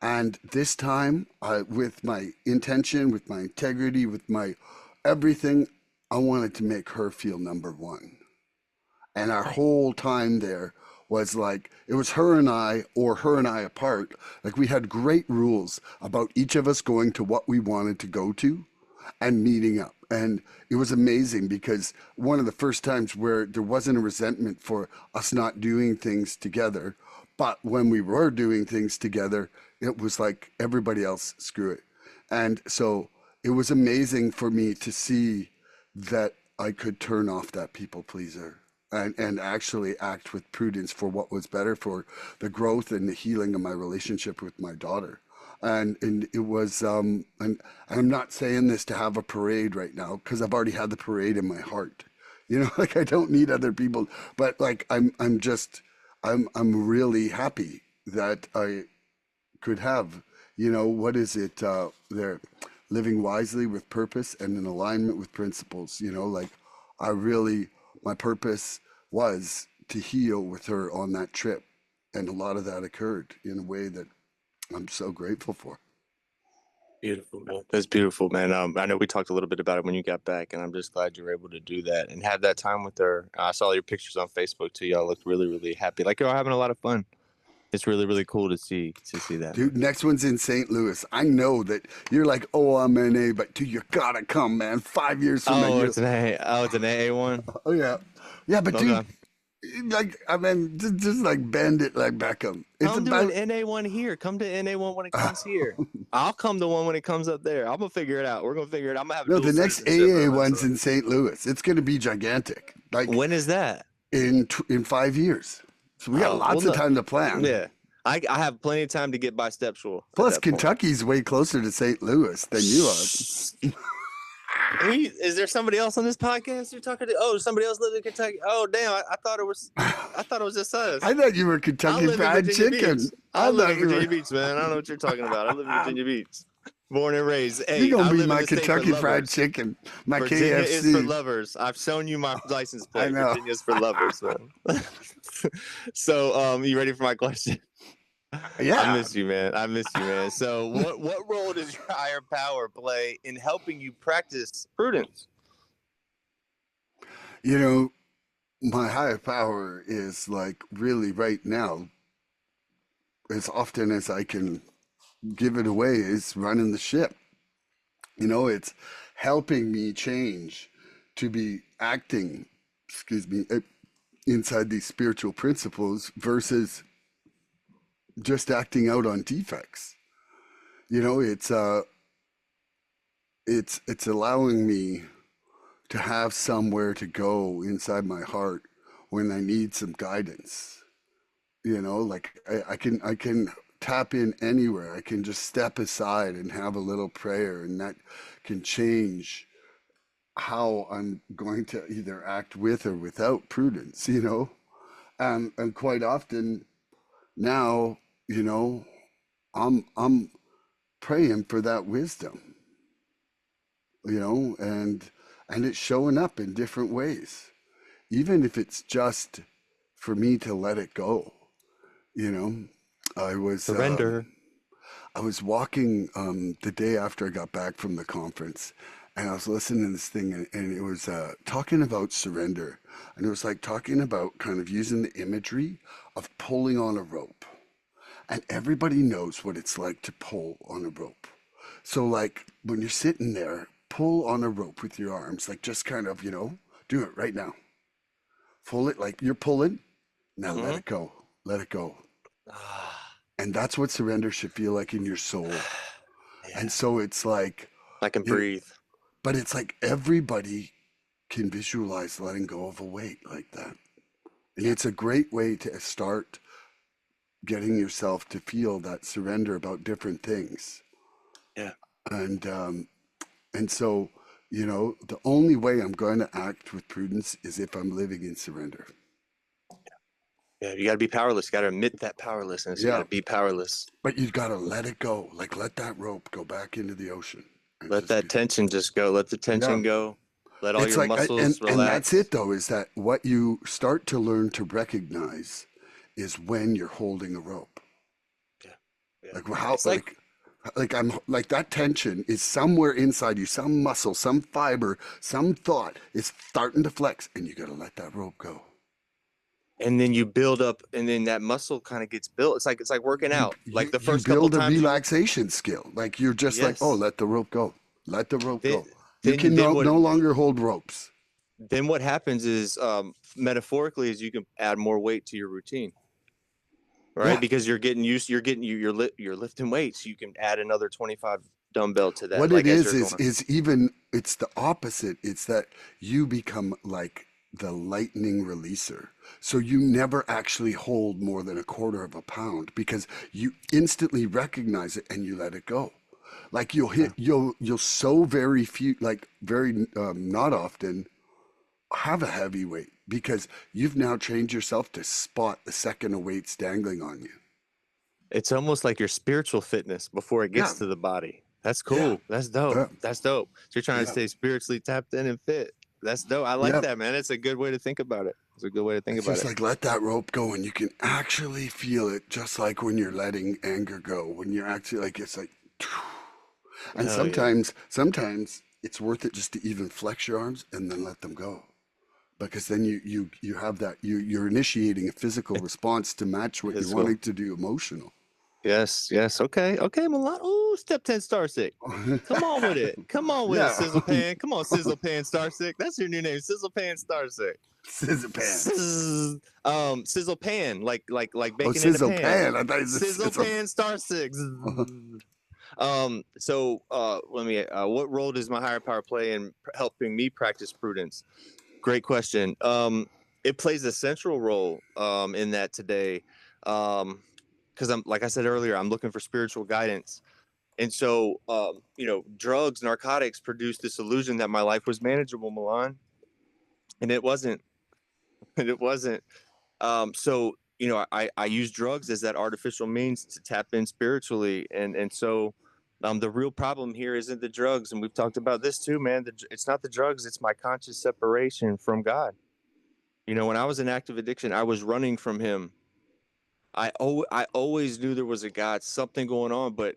And this time, with my intention, with my integrity, with my everything, I wanted to make her feel number one. And our whole time there was it was her and I, or her and I apart. Like, we had great rules about each of us going to what we wanted to go to and meeting up. And it was amazing because one of the first times where there wasn't a resentment for us not doing things together, but when we were doing things together, it was like everybody else, screw it. And so it was amazing for me to see that I could turn off that people pleaser and actually act with prudence for what was better for the growth and the healing of my relationship with my daughter. And it was and I'm not saying this to have a parade right now because I've already had the parade in my heart. I don't need other people, but I'm really happy that I could have, what is it? They're living wisely with purpose and in alignment with principles. I really, my purpose was to heal with her on that trip. And a lot of that occurred in a way that I'm so grateful for. Beautiful, man. That's beautiful, man. I know we talked a little bit about it when you got back, and I'm just glad you were able to do that and have that time with her. I saw your pictures on Facebook too. Y'all looked really, really happy. Like you're all having a lot of fun. It's really, really cool to see that, Dude, man. next one's in St. Louis. I know that you're like, oh, I'm an A, but dude, you gotta come, man. 5 years from now, Oh, you. it's an A. Oh, it's an AA one. Oh yeah, yeah, but dude, Okay. Like, I mean, just like bend it like Beckham. It's Come do an about NA1 here. Come to NA1 when it comes here. I'll come to one when it comes up there. I'm gonna figure it out. We're gonna figure it out. I'm gonna have no, dual the next citizenship AA one's eventually. in St. Louis. It's going to be gigantic. Like When is that? in 5 years. So we got Oh, well, lots of no. time to plan. Yeah. I have plenty of time to get bisexual at Plus, that point. Kentucky's way closer to St. Louis than you are. Is there somebody else on this podcast you're talking to? Oh, somebody else lives in Kentucky. Oh, damn! I thought it was. I thought it was just us. I thought you were I Kentucky live in Fried Virginia Beach. Chicken. I I live thought in you were. Virginia Beach, man. I don't know what you're talking about. I live in Virginia Beach, born and raised. You're Hey, gonna I be live in my the state for Kentucky Fried lovers. Chicken, my Virginia is for KFC. lovers. I've shown you my license I plate. know. Virginia is for lovers, man. So, you ready for my question? I Yeah. miss you, man. I miss you, man. So, what role does your higher power play in helping you practice prudence? You know, my higher power is like really right now, as often as I can give it away, is running the ship. It's helping me change to be acting, excuse me, inside these spiritual principles versus just acting out on defects. It's allowing me to have somewhere to go inside my heart when I need some guidance. Like I can tap in anywhere. I can just step aside and have a little prayer, and that can change how I'm going to either act with or without prudence. And quite often now, you know, I'm praying for that wisdom, and it's showing up in different ways. Even if it's just for me to let it go. You know, I was Surrender. I was walking the day after I got back from the conference, and I was listening to this thing, and it was talking about surrender, and it was like talking about kind of using the imagery of pulling on a rope, and everybody knows what it's like to pull on a rope. So like when you're sitting there, pull on a rope with your arms, like just kind of do it right now. Pull it like you're pulling. Now let Mm-hmm. it go. Let it go. Ah, And that's what surrender should feel like in your soul. yeah. And so it's like, I can you know, breathe. but it's like everybody can visualize letting go of a weight like that. And Yeah. it's a great way to start getting yourself to feel that surrender about different things. Yeah. And so, the only way I'm going to act with prudence is if I'm living in surrender. Yeah. You got to be powerless. You got to admit that powerlessness. You got Yeah, to be powerless. but you've got to let it go. Like let that rope go back into the ocean and Let just that be. tension just go. Let the Yeah. tension go. Let all It's your like, muscles and that's relax. it though, is that what you start to learn to recognize is when you're holding a rope. Yeah. Yeah. Like how, It's like, like I'm like that tension is somewhere inside you, some muscle, some fiber, some thought is starting to flex, and you got to let that rope go. and then you build up, and then that muscle kind of gets built. It's like working You out. you Like the you first couple build a times you, relaxation skill. Like you're just like, oh, yes. let the rope go, let the rope Then, go. You then, can then no what? longer hold ropes. Then what happens is, metaphorically, is you can add more weight to your routine, right? Yeah. Because you're getting used. You're lifting weights. You can add another 25 dumbbell to that, What it like as is you're is going. is even it's the opposite. It's that you become like the lightning releaser. So you never actually hold more than a quarter of a pound because you instantly recognize it and you let it go. Like Yeah. you'll so very few, like very not often have a heavy weight because you've now trained yourself to spot the second a weight's dangling on you. It's almost like your spiritual fitness before it Yeah, gets to the body. That's yeah, cool. That's dope. yeah, That's dope. So you're trying to yeah, stay spiritually tapped in and fit. That's dope. I like yeah. that, man. It's a good way to think about it. It's a good way to think It's about just it. like let that rope go, and you can actually feel it, just like when you're letting anger go. When you're actually like it's like, and Hell yeah. sometimes it's worth it just to even flex your arms and then let them go, because then you have that you're initiating a physical response to match what you're Physical. wanting to do emotional. Yes, yes. Okay, okay, Milan. Oh, step 10 Starcic. Come on with it. Come on with it, Yeah, Sizzle Pan. Come on, Sizzle Pan Starcic. That's your new name, Sizzle Pan Starcic. Scissor pants. Sizzle pan, like Oh, bacon in a sizzle pan. pan. I thought it was Sizzle sizzle. pan Starcic. So let me. What role does my higher power play in helping me practice prudence? Great question. It plays a central role in that today, because I'm like I said earlier, I'm looking for spiritual guidance, and so drugs, narcotics produce this illusion that my life was manageable, Milan, and it wasn't. And it wasn't. So I use drugs as that artificial means to tap in spiritually, and so the real problem here isn't the drugs, and we've talked about this too, man. It's not the drugs; it's my conscious separation from God. When I was in active addiction, I was running from Him. I always knew there was a God, something going on, but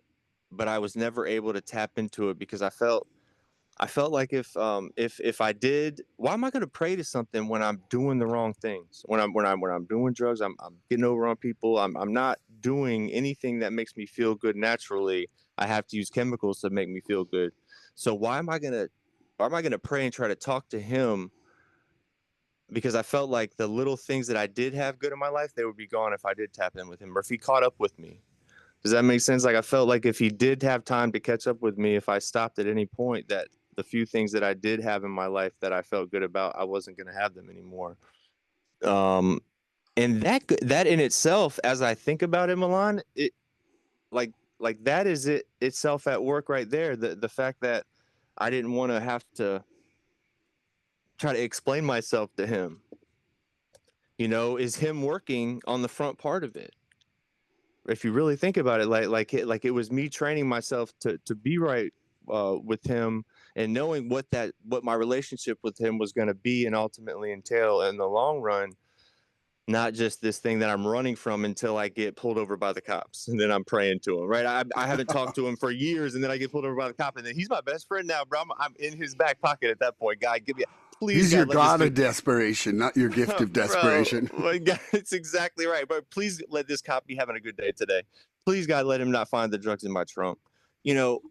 I was never able to tap into it because I felt like if I did, why am I going to pray to something when I'm doing the wrong things? When I'm doing drugs, I'm getting over on people. I'm not doing anything that makes me feel good naturally. I have to use chemicals to make me feel good. So why am I gonna pray and try to talk to Him? Because I felt like the little things that I did have good in my life, they would be gone if I did tap in with Him, or if He caught up with me. Does that make sense? Like I felt like if He did have time to catch up with me, if I stopped at any point, that the few things that I did have in my life that I felt good about, I wasn't going to have them anymore. Um, and that in itself, as I think about it, Milan, it like like that is it itself at work right there. The fact that I didn't want to have to try to explain myself to Him, is Him working on the front part of it. If you really think about it, like it was me training myself to be right with Him, and knowing what my relationship with Him was going to be and ultimately entail in the long run, not just this thing that I'm running from until I get pulled over by the cops, and then I'm praying to Him. Right? I haven't talked to Him for years, and then I get pulled over by the cop, and then He's my best friend now, bro. I'm in His back pocket at that point. God, give me. Please, He's your God, let this god dude. of desperation, not your gift of Bro, desperation. my God, it's exactly right. But please let this cop be having a good day today. Please, God, let him not find the drugs in my trunk. You know,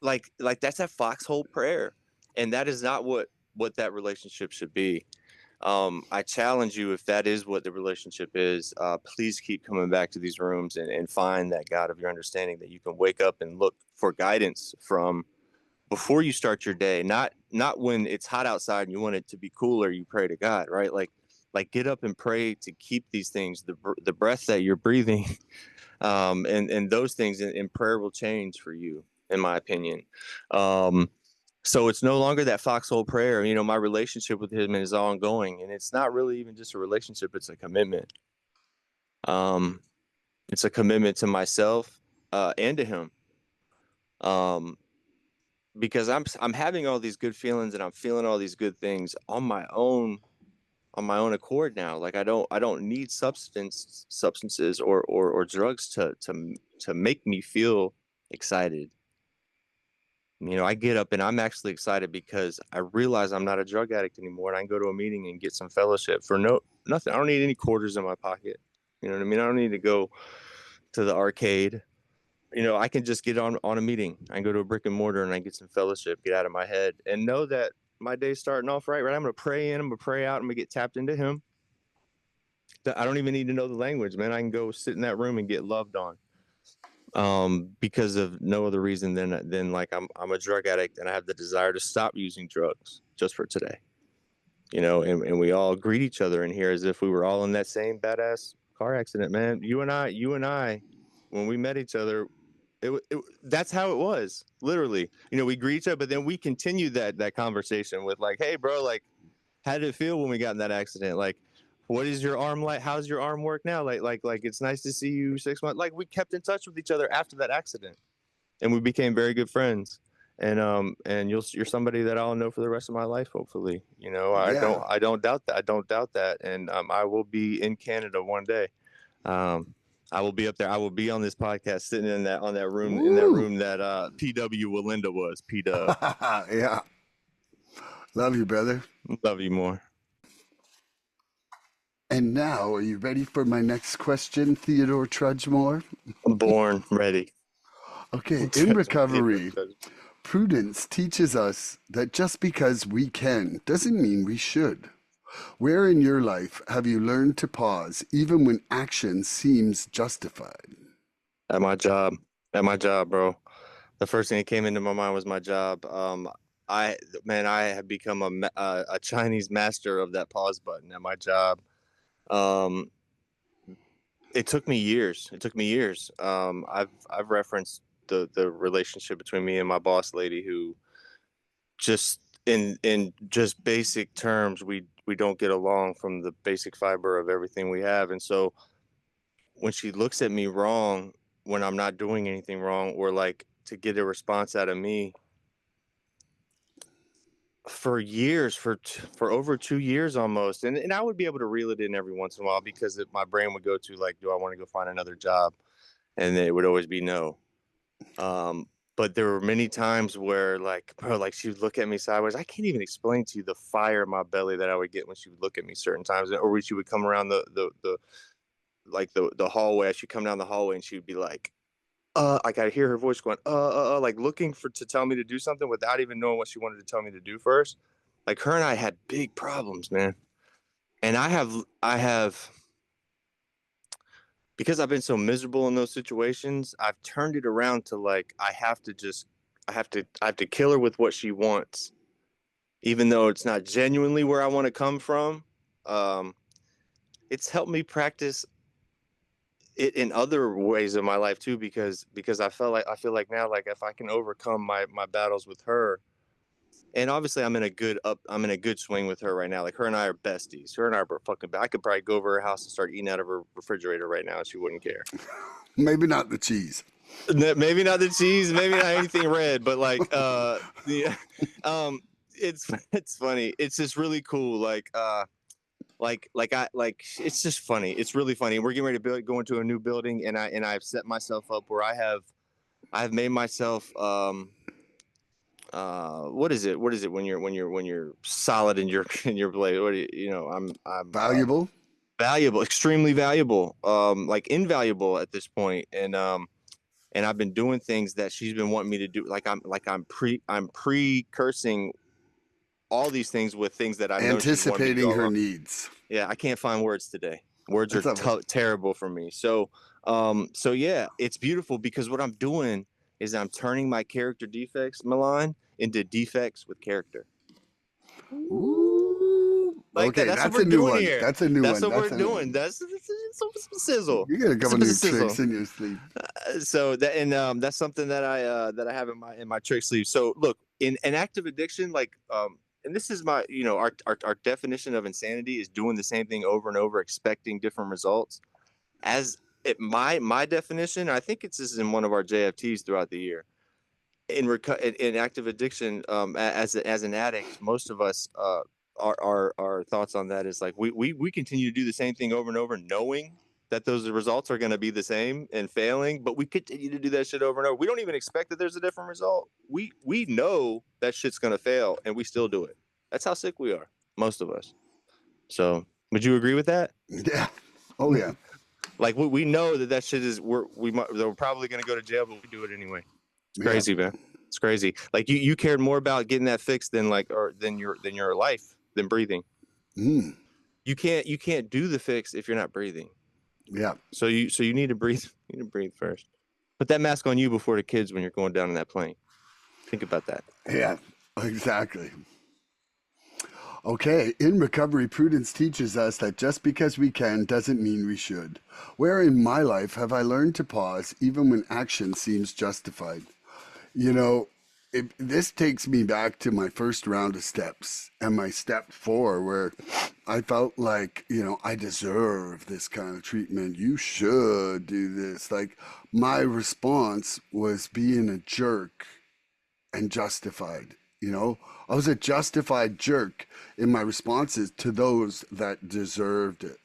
like that's a foxhole prayer, and that is not what that relationship should be. I challenge you, if that is what the relationship is, please keep coming back to these rooms and find that God of your understanding that you can wake up and look for guidance from before you start your day. Not when it's hot outside and you want it to be cooler, you pray to God, right? Like get up and pray to keep these things, the breath that you're breathing, and those things in prayer will change for you, in my opinion. Um, so it's no longer that foxhole prayer. My relationship with Him is ongoing, and it's not really even just a relationship; it's a commitment. Um, it's a commitment to myself and to Him. Um, because I'm having all these good feelings and I'm feeling all these good things on my own accord now. Like I don't need substances or drugs to make me feel excited. I get up and I'm actually excited because I realize I'm not a drug addict anymore, and I can go to a meeting and get some fellowship for nothing. I don't need any quarters in my pocket. You know what I mean? I don't need to go to the arcade. I can just get on a meeting. I can go to a brick and mortar and I get some fellowship, get out of my head, and know that my day's starting off right. Right, I'm gonna pray in, I'm gonna pray out, I'm gonna get tapped into Him. I don't even need to know the language, man. I can go sit in that room and get loved on. Because of no other reason than like I'm a drug addict and I have the desire to stop using drugs just for today. And we all greet each other in here as if we were all in that same badass car accident, man. You and I, when we met each other, that's how it was, literally. We greet each other, but then we continued that conversation with like, hey, bro, like, how did it feel when we got in that accident? Like, what is your arm like? How's your arm work now? Like, it's nice to see you 6 months. Like, we kept in touch with each other after that accident, and we became very good friends. And you're somebody that I'll know for the rest of my life, hopefully. I Yeah. don't doubt that. I don't doubt that. And I will be in Canada one day. I will be up there. I will be on this podcast, sitting in that room, Woo. that PW Walinda was. P Dub. Yeah. Love you, brother. Love you more. And now, are you ready for my next question, Theodore Trudgemore? Born ready. Okay, in Theodore recovery, Trudge. Prudence teaches us that just because we can doesn't mean we should. Where in your life have you learned to pause even when action seems justified? At my job, at my job, bro. The first thing that came into my mind was my job. I man, I have become a Chinese master of that pause button at my job. Um, it took me years. It took me years. I've referenced the relationship between me and my boss lady, who just in just basic terms, we don't get along from the basic fiber of everything we have. And so when she looks at me wrong, when I'm not doing anything wrong, or like to get a response out of me, for years, for over 2 years almost, and I would be able to reel it in every once in a while, because my brain would go to like, do I want to go find another job? And it would always be no. Um, but there were many times where, like, bro, like she would look at me sideways. I can't even explain to you the fire in my belly that I would get when she would look at me certain times, or when she would come around the hallway. She'd come down the hallway and she would be like, like I'd hear her voice going, like looking for to tell me to do something without even knowing what she wanted to tell me to do first. Like, her and I had big problems, man. And I have because I've been so miserable in those situations, I've turned it around to like, I have to kill her with what she wants, even though it's not genuinely where I want to come from. Um, it's helped me practice it in other ways of my life too, because I feel like now, like, if I can overcome my battles with her, and obviously I'm in a good swing with her right now. Like, her and I are besties. Her and I are fucking. I could probably go over her house and start eating out of her refrigerator right now, and she wouldn't care. Maybe not the cheese. Maybe not the cheese, maybe not anything red, but like the it's funny. It's just really cool. It's just funny. It's really funny. We're getting ready to go into a new building, and I've set myself up where I've made myself what is it when you're solid in your in your blade? What do you know? I'm Valuable? valuable, extremely valuable, like invaluable at this point. And I've been doing things that she's been wanting me to do. I'm precursing all these things with things that I've known she's wanted me to do Anticipating all her along. needs. Yeah, I can't find words today. Words are That's a, terrible for me. So yeah, it's beautiful, because what I'm doing is I'm turning my character defects, Milan, into defects with character. ooh. Like that. Okay, That's what that's we're a new doing one. here. That's a new That's one. what we're That's a, doing. That's some sizzle. you got a It's a couple bit of new tricks sizzle. in your sleeve. So that, and that's something that I have in my trick sleeve. So look, in an active addiction, like, and this is my, our definition of insanity is doing the same thing over and over, expecting different results. As my definition, I think it's this is in one of our JFTs throughout the year. In active addiction, as an addict, most of us, our thoughts on that is like, we continue to do the same thing over and over, knowing that those results are going to be the same and failing, but we continue to do that shit over and over. We don't even expect that there's a different result. We know that shit's going to fail, and we still do it. That's how sick we are, most of us. So, would you agree with that? Yeah. Oh, yeah. Like, we know that shit is we're probably going to go to jail, but we do it anyway. It's Yeah. crazy, man. It's crazy. Like, you cared more about getting that fixed than than your life, than breathing. Mm, You can't do the fix if you're not breathing. yeah. So you need to breathe. You need to breathe first. Put that mask on you before the kids when you're going down in that plane. Think about that. Yeah. Exactly. Okay, in recovery, Prudence teaches us that just because we can doesn't mean we should. Where in my life have I learned to pause even when action seems justified? You know, this takes me back to my first round of steps and my step four, where I felt like, I deserve this kind of treatment. You should do this. Like, my response was being a jerk and justified. I was a justified jerk in my responses to those that deserved it.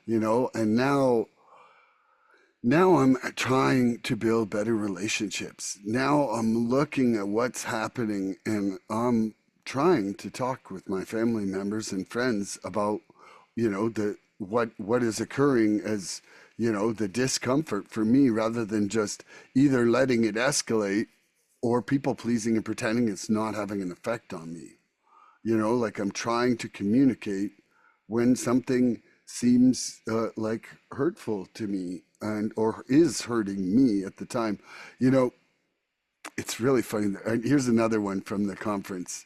And now I'm trying to build better relationships. Now I'm looking at what's happening, and I'm trying to talk with my family members and friends about, the what is occurring as, the discomfort for me, rather than just either letting it escalate or people pleasing and pretending it's not having an effect on me. Like, I'm trying to communicate when something seems like hurtful to me and or is hurting me at the time. You know, it's really funny. And here's another one from the conference.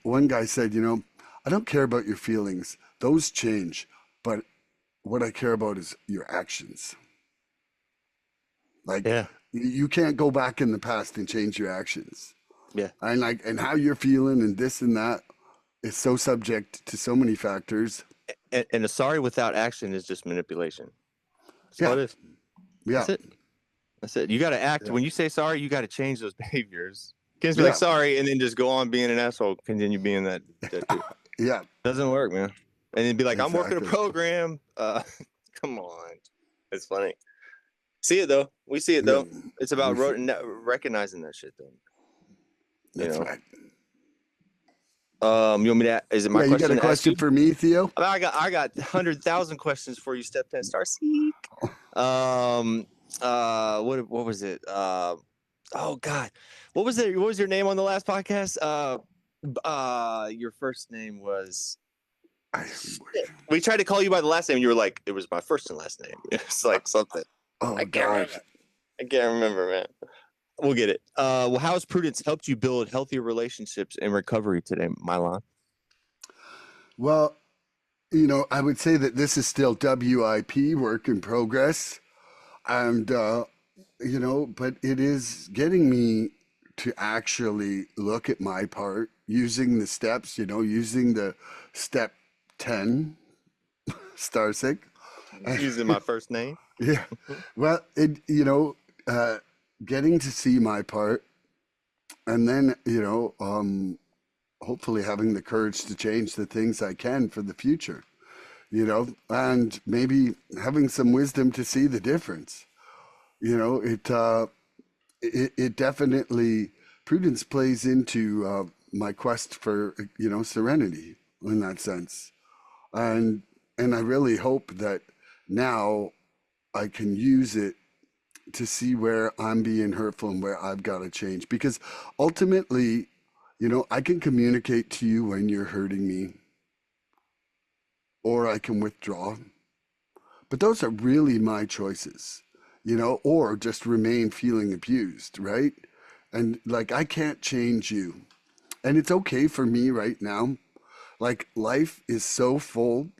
One guy said, you know, I don't care about your feelings; those change, but what I care about is your actions. Like Yeah. you can't go back in the past and change your actions. Yeah. And like and how you're feeling and this and that is so subject to so many factors. And a sorry without action is just manipulation. That's all Yeah, it is. yeah, That's it. That's it. You got to act. yeah, When you say sorry, you got to change those behaviors. You can't just be like yeah, sorry and then just go on being an asshole. Continue being that too. yeah, Doesn't work, man. And then be like, I'm working a exactly. program. Come on. It's funny. See it though. We see it Yeah, though. It's about we see. recognizing that shit though. You That's know. right. You want me to? Is it my Yeah, you got question a to ask question you? for me, Theo? I got 100,000 questions for you, Step 10 Starcic. Um, what was it? Oh God, what was it? What was your name on the last podcast? Your first name was. I, Shit. We tried to call you by the last name, and you were like, "It was my first and last name." It's like something. oh I can't God. remember. I can't remember, man. We'll get it. Well, how has Prudence helped you build healthier relationships in recovery today, Milan? Well, you know, I would say that this is still WIP, work in progress, and you know, but it is getting me to actually look at my part using the steps. You know, using the step 10 Starsic. Using my first name. Yeah. Well, it you know, uh, getting to see my part, and then you know, hopefully having the courage to change the things I can for the future. You know, and maybe having some wisdom to see the difference. You know, it definitely Prudence plays into my quest for you know serenity in that sense, and I really hope that now I can use it to see where I'm being hurtful and where I've got to change. Because ultimately, you know, I can communicate to you when you're hurting me, or I can withdraw. But those are really my choices, you know, or just remain feeling abused, right? And like, I can't change you. And it's okay for me right now. Like, life is so full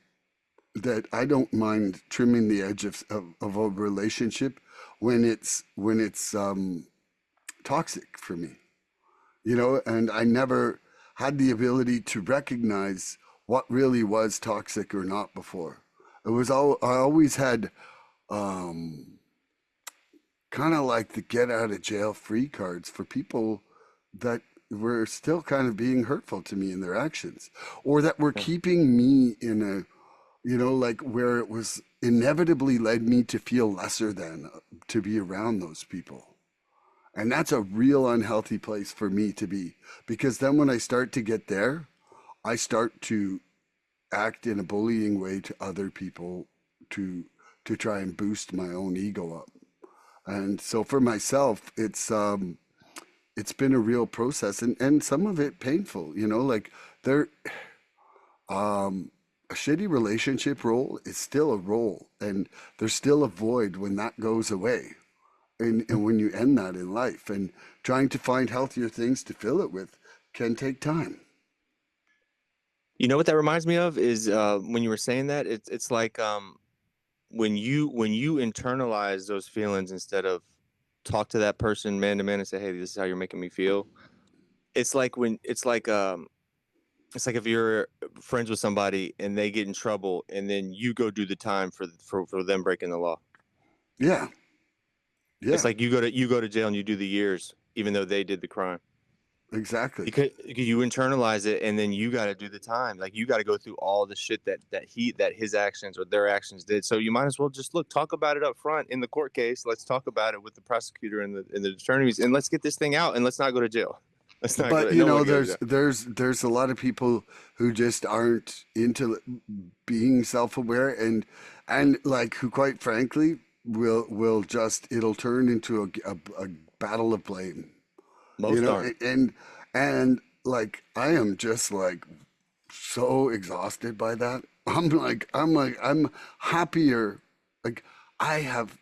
that I don't mind trimming the edge of a relationship when it's toxic for me, you know, and I never had the ability to recognize what really was toxic or not before. It was all I always had um, kind of like the get out of jail free cards for people that were still kind of being hurtful to me in their actions or that were Yeah. keeping me in a you know like where it was inevitably led me to feel lesser than to be around those people. And that's a real unhealthy place for me to be because then when I start to get there, I start to act in a bullying way to other people to try and boost my own ego up. And so for myself, it's been a real process and some of it painful, you know, like there a shitty relationship role is still a role and there's still a void when that goes away. And when you end that in life and trying to find healthier things to fill it with can take time. You know what that reminds me of is when you were saying that it's like when you internalize those feelings instead of talk to that person man to man and say, hey, this is how you're making me feel. It's like when it's like if you're friends with somebody and they get in trouble and then you go do the time for them breaking the law. Yeah, It's yeah, like you go to jail and you do the years even though they did the crime. exactly. You internalize it and then you got to do the time. Like you got to go through all the shit that his actions or their actions did. So you might as well just talk about it up front in the court case. Let's talk about it with the prosecutor and the attorneys and let's get this thing out and let's not go to jail. Let's not go But to you no know, one go to jail. there's a lot of people who just aren't into being self-aware and like who, quite frankly, will just it'll turn into a battle of blame. You Most know, aren't. and like I am just like so exhausted by that. I'm happier. Like I have,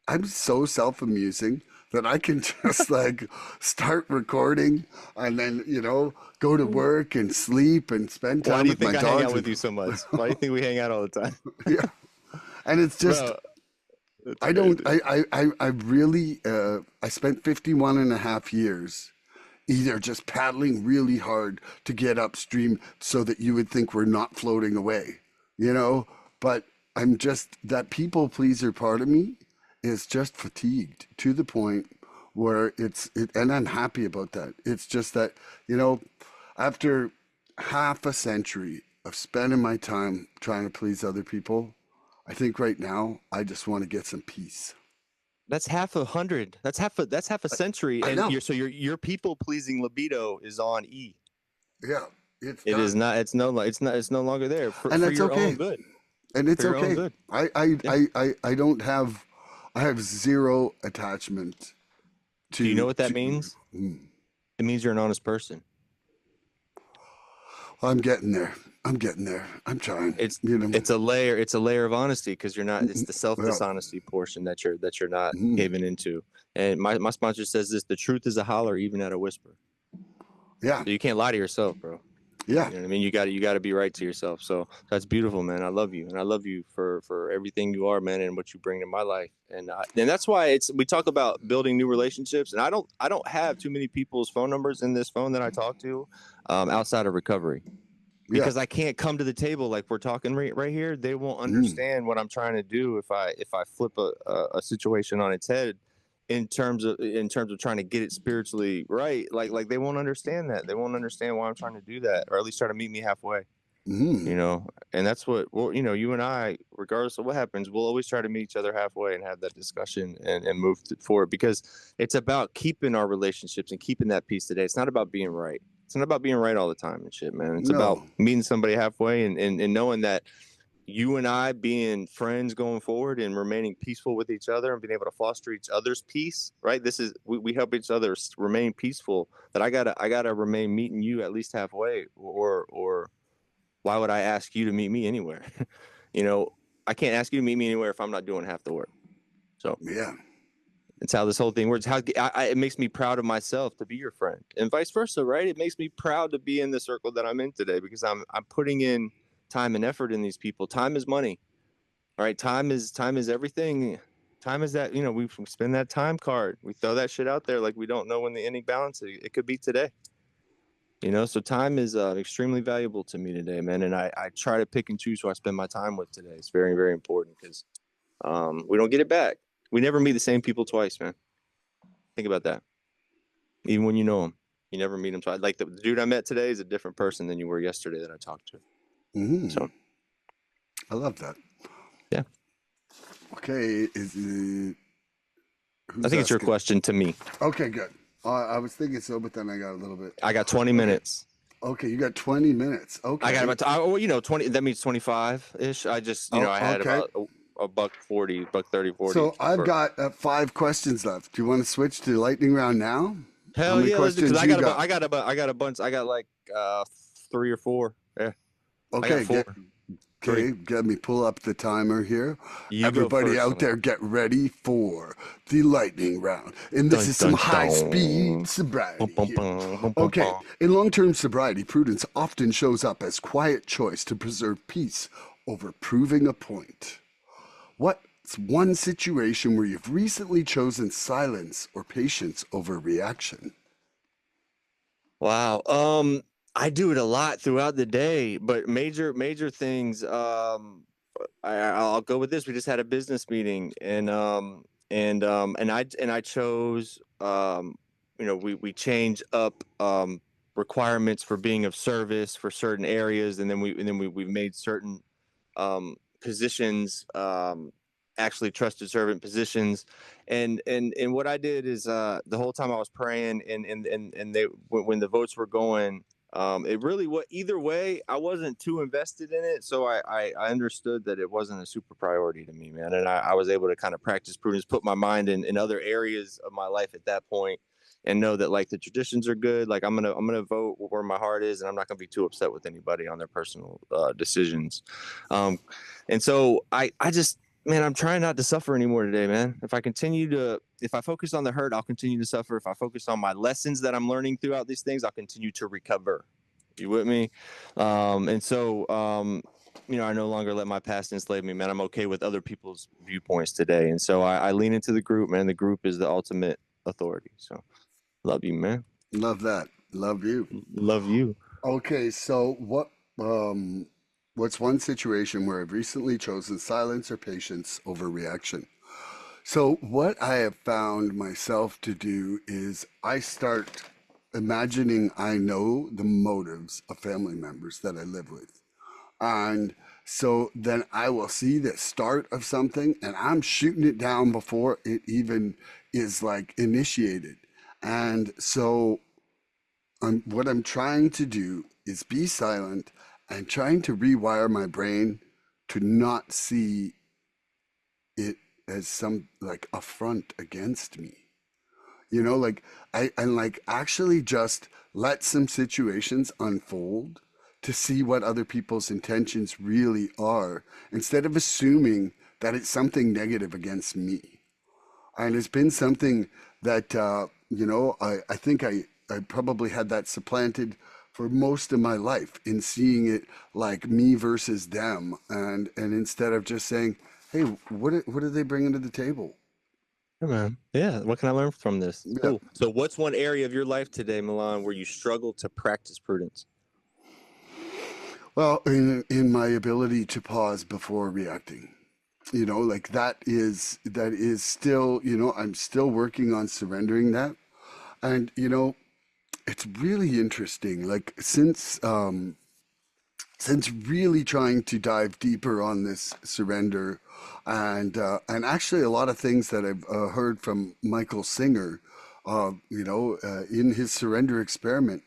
I'm so self-amusing that I can just like start recording and then, go to work and sleep and spend Why time do you with my think I hang dogs. out with you so much? Why do you think we hang out all the time? Yeah. And it's just, Bro, that's I don't, crazy. I really, I spent 51 and a half years either just paddling really hard to get upstream so that you would think we're not floating away, you know? But I'm just, that people pleaser part of me is just fatigued to the point where and I'm happy about that. It's just that, after half a century of spending my time trying to please other people, I think right now I just want to get some peace. That's half a hundred. That's half a century, I and know. your people pleasing libido is on E. Yeah, it's It is done. not. It's no longer there And for that's your own okay. good. And For it's your own okay. good. Yeah. I don't have, I have zero attachment Do you know to, what that means? It means you're an honest person. I'm getting there. I'm getting there. I'm trying, It's it's a layer. It's a layer of honesty because you're not. It's the self Well, dishonesty portion that you're not caving into. And my sponsor says this: the truth is a holler, even at a whisper. yeah, So you can't lie to yourself, bro. yeah. You know what I mean? You got to be right to yourself. So that's beautiful, man. I love you, and I love you for everything you are, man, and what you bring to my life. And that's why we talk about building new relationships. And I don't have too many people's phone numbers in this phone that I talk to, outside of recovery, Yeah. because I can't come to the table like we're talking right here. They won't understand what I'm trying to do if I flip a situation on its head in terms of trying to get it spiritually right. Like they won't understand that. They won't understand why I'm trying to do that, or at least try to meet me halfway. Mm, You know, and that's what well, you and I, regardless of what happens, we'll always try to meet each other halfway and have that discussion and move forward, because it's about keeping our relationships and keeping that peace today. It's not about being right. It's not about being right all the time and shit, man. It's about no. meeting somebody halfway and knowing that you and I being friends going forward and remaining peaceful with each other and being able to foster each other's peace, right? This is we help each other remain peaceful. That I gotta remain meeting you at least halfway, or why would I ask you to meet me anywhere? you know, I can't ask you to meet me anywhere if I'm not doing half the work. So Yeah. it's how this whole thing works. It makes me proud of myself to be your friend, and vice versa, right? It makes me proud to be in the circle that I'm in today, because I'm putting in time and effort in these people. Time is money. All right, time is everything. Time is that, we spend that time card. We throw that shit out there like we don't know when the ending balance is. It could be today. So time is extremely valuable to me today, man. And I try to pick and choose who I spend my time with today. It's very, very important, because we don't get it back. We never meet the same people twice, man. Think about that. Even when you know them, you never meet them twice. Like the dude I met today is a different person than you were yesterday that I talked to. So, I love that. yeah. Okay. Is it, I who's think it's your asking? question to me. Okay, good. I was thinking so, but then I got a little bit. I got 20 Okay. minutes. Okay. You got 20 minutes. I got Okay. about 20. That means 25 ish. I just, Oh, I had okay. about a buck 40, buck 30, 40 So I've for. got 5 questions left. Do you want to switch to lightning round now? How Hell many yeah, let's do. Because questions I you got a, bu- got? I got a, I got a bunch. I got like 3 or 4. Yeah, I got Okay, 4, 3. let me pull up the timer here. You go Everybody first, out son. there, get ready for the lightning round. And this Dun is some dun high speed dun. Bum, sobriety bum, here. bum, bum, bum, Okay, bum. in long term sobriety, prudence often shows up as quiet choice to preserve peace over proving a point. What's one situation where you've recently chosen silence or patience over reaction? Wow. I do it a lot throughout the day, but major things. I'll go with this. We just had a business meeting, and I chose, we change up requirements for being of service for certain areas, and we've made certain positions, actually trusted servant positions. And what I did is, the whole time I was praying, and they when the votes were going, it really, what either way, I wasn't too invested in it, so I understood that it wasn't a super priority to me, man. And I was able to kind of practice prudence, put my mind in other areas of my life at that point, and know that like the traditions are good. Like I'm gonna vote where my heart is, and I'm not gonna be too upset with anybody on their personal decisions. Um, and so I just, man, I'm trying not to suffer anymore today, man. If I focus on the hurt, I'll continue to suffer. If I focus on my lessons that I'm learning throughout these things, I'll continue to recover. You with me? And so, I no longer let my past enslave me, man. I'm okay with other people's viewpoints today. And so I lean into the group, man. The group is the ultimate authority. So love you, man. Love that. Love you. Love you. Okay, so what's one situation where I've recently chosen silence or patience over reaction? So what I have found myself to do is I start imagining I know the motives of family members that I live with. And so then I will see the start of something and I'm shooting it down before it even is like initiated. And so what I'm trying to do is be silent and trying to rewire my brain to not see it as some like affront against me. Like and like actually just let some situations unfold to see what other people's intentions really are instead of assuming that it's something negative against me. And it's been something that I think I probably had that supplanted for most of my life in seeing it like me versus them, and instead of just saying, hey, what are they bringing to the table? Yeah, man. Yeah. What can I learn from this? Yeah. Cool. So, what's one area of your life today, Milan, where you struggle to practice prudence? Well, in my ability to pause before reacting, like that is still, I'm still working on surrendering that. And it's really interesting. Like since really trying to dive deeper on this surrender, and actually a lot of things that I've heard from Michael Singer, in his surrender experiment,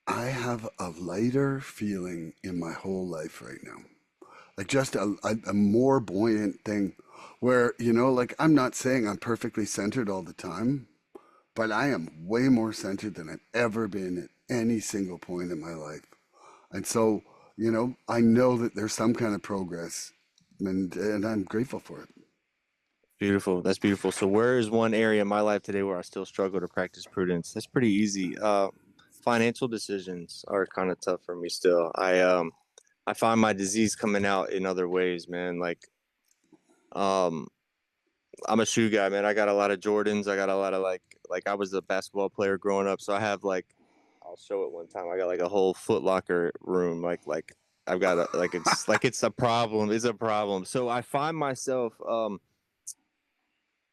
I have a lighter feeling in my whole life right now, like just a more buoyant thing, where like I'm not saying I'm perfectly centered all the time, but I am way more centered than I've ever been at any single point in my life. And so, I know that there's some kind of progress, and I'm grateful for it. Beautiful. That's beautiful. So, where is one area in my life today where I still struggle to practice prudence? That's pretty easy. Financial decisions are kind of tough for me still. I find my disease coming out in other ways, man. Um, I'm a shoe guy, man. I got a lot of Jordans. I got a lot of like I was a basketball player growing up, so I have like, I'll show it one time. I got like a whole Foot Locker room. Like I've got it's a problem. It's a problem. So I find myself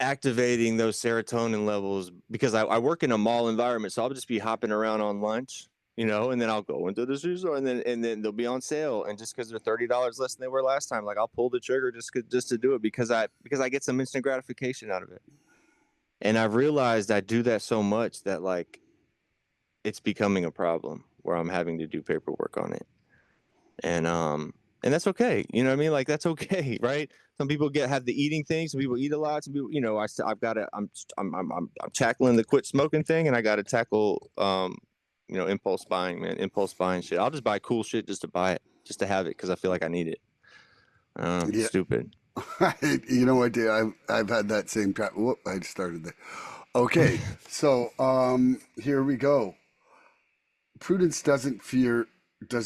activating those serotonin levels because I work in a mall environment, so I'll just be hopping around on lunch, and then I'll go into the shoe store, and then they'll be on sale, and just because they're $30 less than they were last time, like I'll pull the trigger just to do it because I get some instant gratification out of it, and I've realized I do that so much that like it's becoming a problem where I'm having to do paperwork on it, and that's okay. You know what I mean? Like that's okay, right? Some people have the eating thing. Some people eat a lot. Some people, I've got to. I'm tackling the quit smoking thing, and I got to tackle impulse buying, man. Impulse buying shit. I'll just buy cool shit just to buy it, just to have it because I feel like I need it. Yeah, Stupid. you know what, dear? I've had that same trap. Whoop, I started there. Okay, so here we go. Prudence does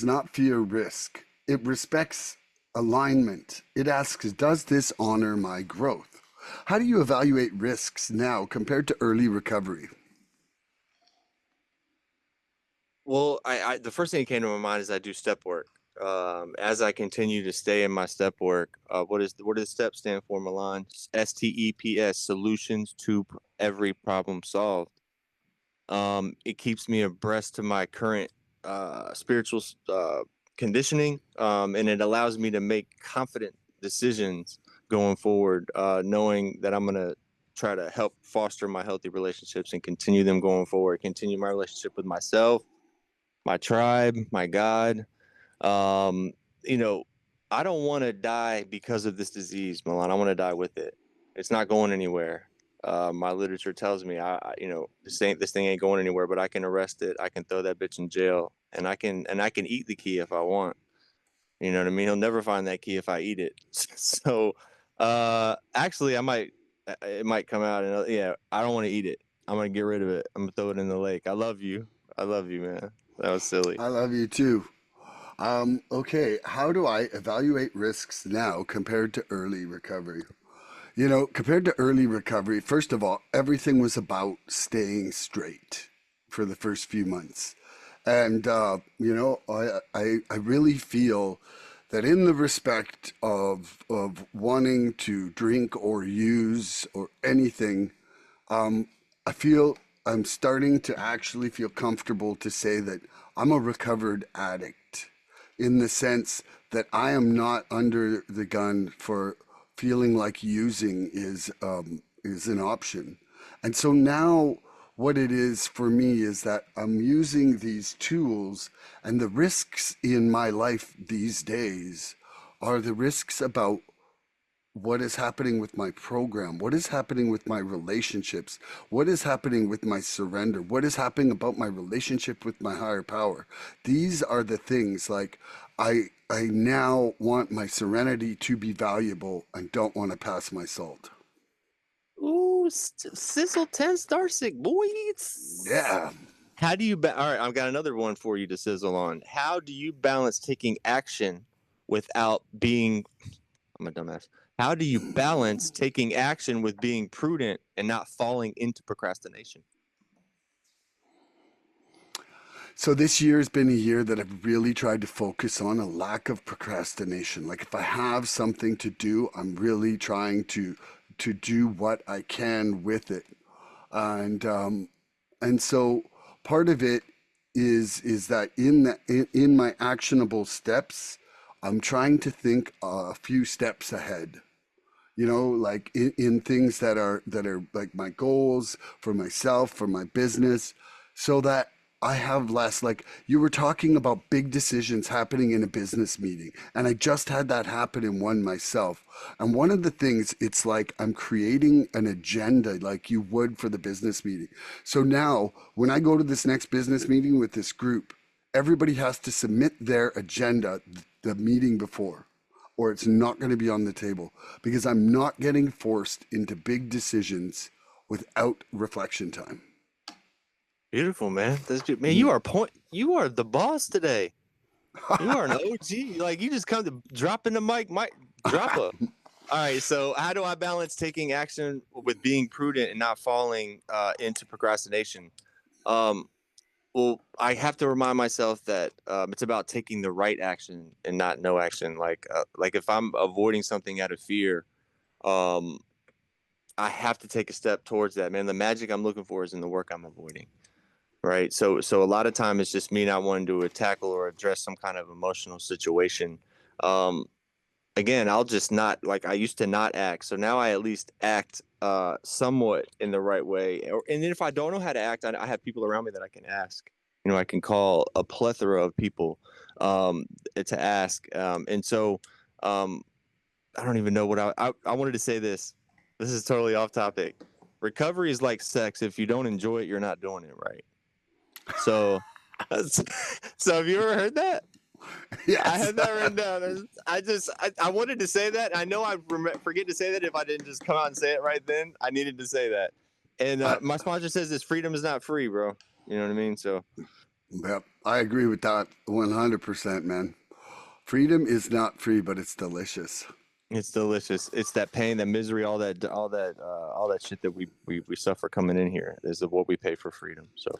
not fear risk. It respects alignment. It asks, does this honor my growth? How do you evaluate risks now compared to early recovery? Well, the first thing that came to my mind is I do step work. As I continue to stay in my step work, what does STEP stand for, Milan? STEPS, solutions to every problem solved. It keeps me abreast to my current spiritual conditioning, and it allows me to make confident decisions going forward, knowing that I'm gonna try to help foster my healthy relationships and continue them going forward. Continue my relationship with myself, my tribe, my God. Um, you know, I don't want to die because of this disease, Milan. I want to die with it. It's not going anywhere. my literature tells me this thing ain't going anywhere, but I can arrest it. I can throw that bitch in jail, and I can eat the key if I want. You know what I mean? He'll never find that key if I eat it. So, actually, it might come out and yeah, I don't want to eat it. I'm gonna get rid of it. I'm gonna throw it in the lake. I love you. I love you, man. That was silly. I love you too. Okay, how do I evaluate risks now compared to early recovery? Compared to early recovery, first of all, everything was about staying straight for the first few months. And, I really feel that in the respect of wanting to drink or use or anything, I feel I'm starting to actually feel comfortable to say that I'm a recovered addict in the sense that I am not under the gun for feeling like using is an option. And so now what it is for me is that I'm using these tools, and the risks in my life these days are the risks about what is happening with my program, what is happening with my relationships, what is happening with my surrender, what is happening about my relationship with my higher power. These are the things like I now want my serenity to be valuable and don't want to pass my salt. Ooh, Sizzle 10 Starcic, boys. Yeah. How do you all right, I've got another one for you to sizzle on. How do you balance taking action without being I'm a dumbass. How do you balance taking action with being prudent and not falling into procrastination? So this year has been a year that I've really tried to focus on a lack of procrastination. Like if I have something to do, I'm really trying to do what I can with it. And so part of it is that in my actionable steps, I'm trying to think a few steps ahead. Like in things that are like my goals for myself, for my business, so that I have less. Like you were talking about big decisions happening in a business meeting, and I just had that happen in one myself. And one of the things, it's like I'm creating an agenda like you would for the business meeting. So now when I go to this next business meeting with this group, everybody has to submit their agenda the meeting before, or it's not going to be on the table, because I'm not getting forced into big decisions without reflection time. Beautiful, man. Man, you are the boss today. You are an OG. Like you just come to drop in the mic drop a. All right, so how do I balance taking action with being prudent and not falling into procrastination? Um, well, I have to remind myself that it's about taking the right action and not no action. Like if I'm avoiding something out of fear, um, I have to take a step towards that. Man, the magic I'm looking for is in the work I'm avoiding. Right. So a lot of time it's just me not wanting to tackle or address some kind of emotional situation. Um, Again, I'll just not like I used to not act. So now I at least act somewhat in the right way. And then if I don't know how to act, I have people around me that I can ask. I can call a plethora of people um, to ask. And so um, I don't even know what I wanted to say this. This is totally off topic. Recovery is like sex. If you don't enjoy it, you're not doing it right. So, so have you ever heard that? I Yes. had that written down. I wanted to say that. I know I forget to say that if I didn't just come out and say it right then. I needed to say that. And uh, my sponsor says this: freedom is not free, bro. You know what I mean? So yep, I agree with that 100%, man. Freedom is not free, but it's delicious. it's delicious. It's that pain, that misery, all that shit that we suffer coming in here is what we pay for freedom. So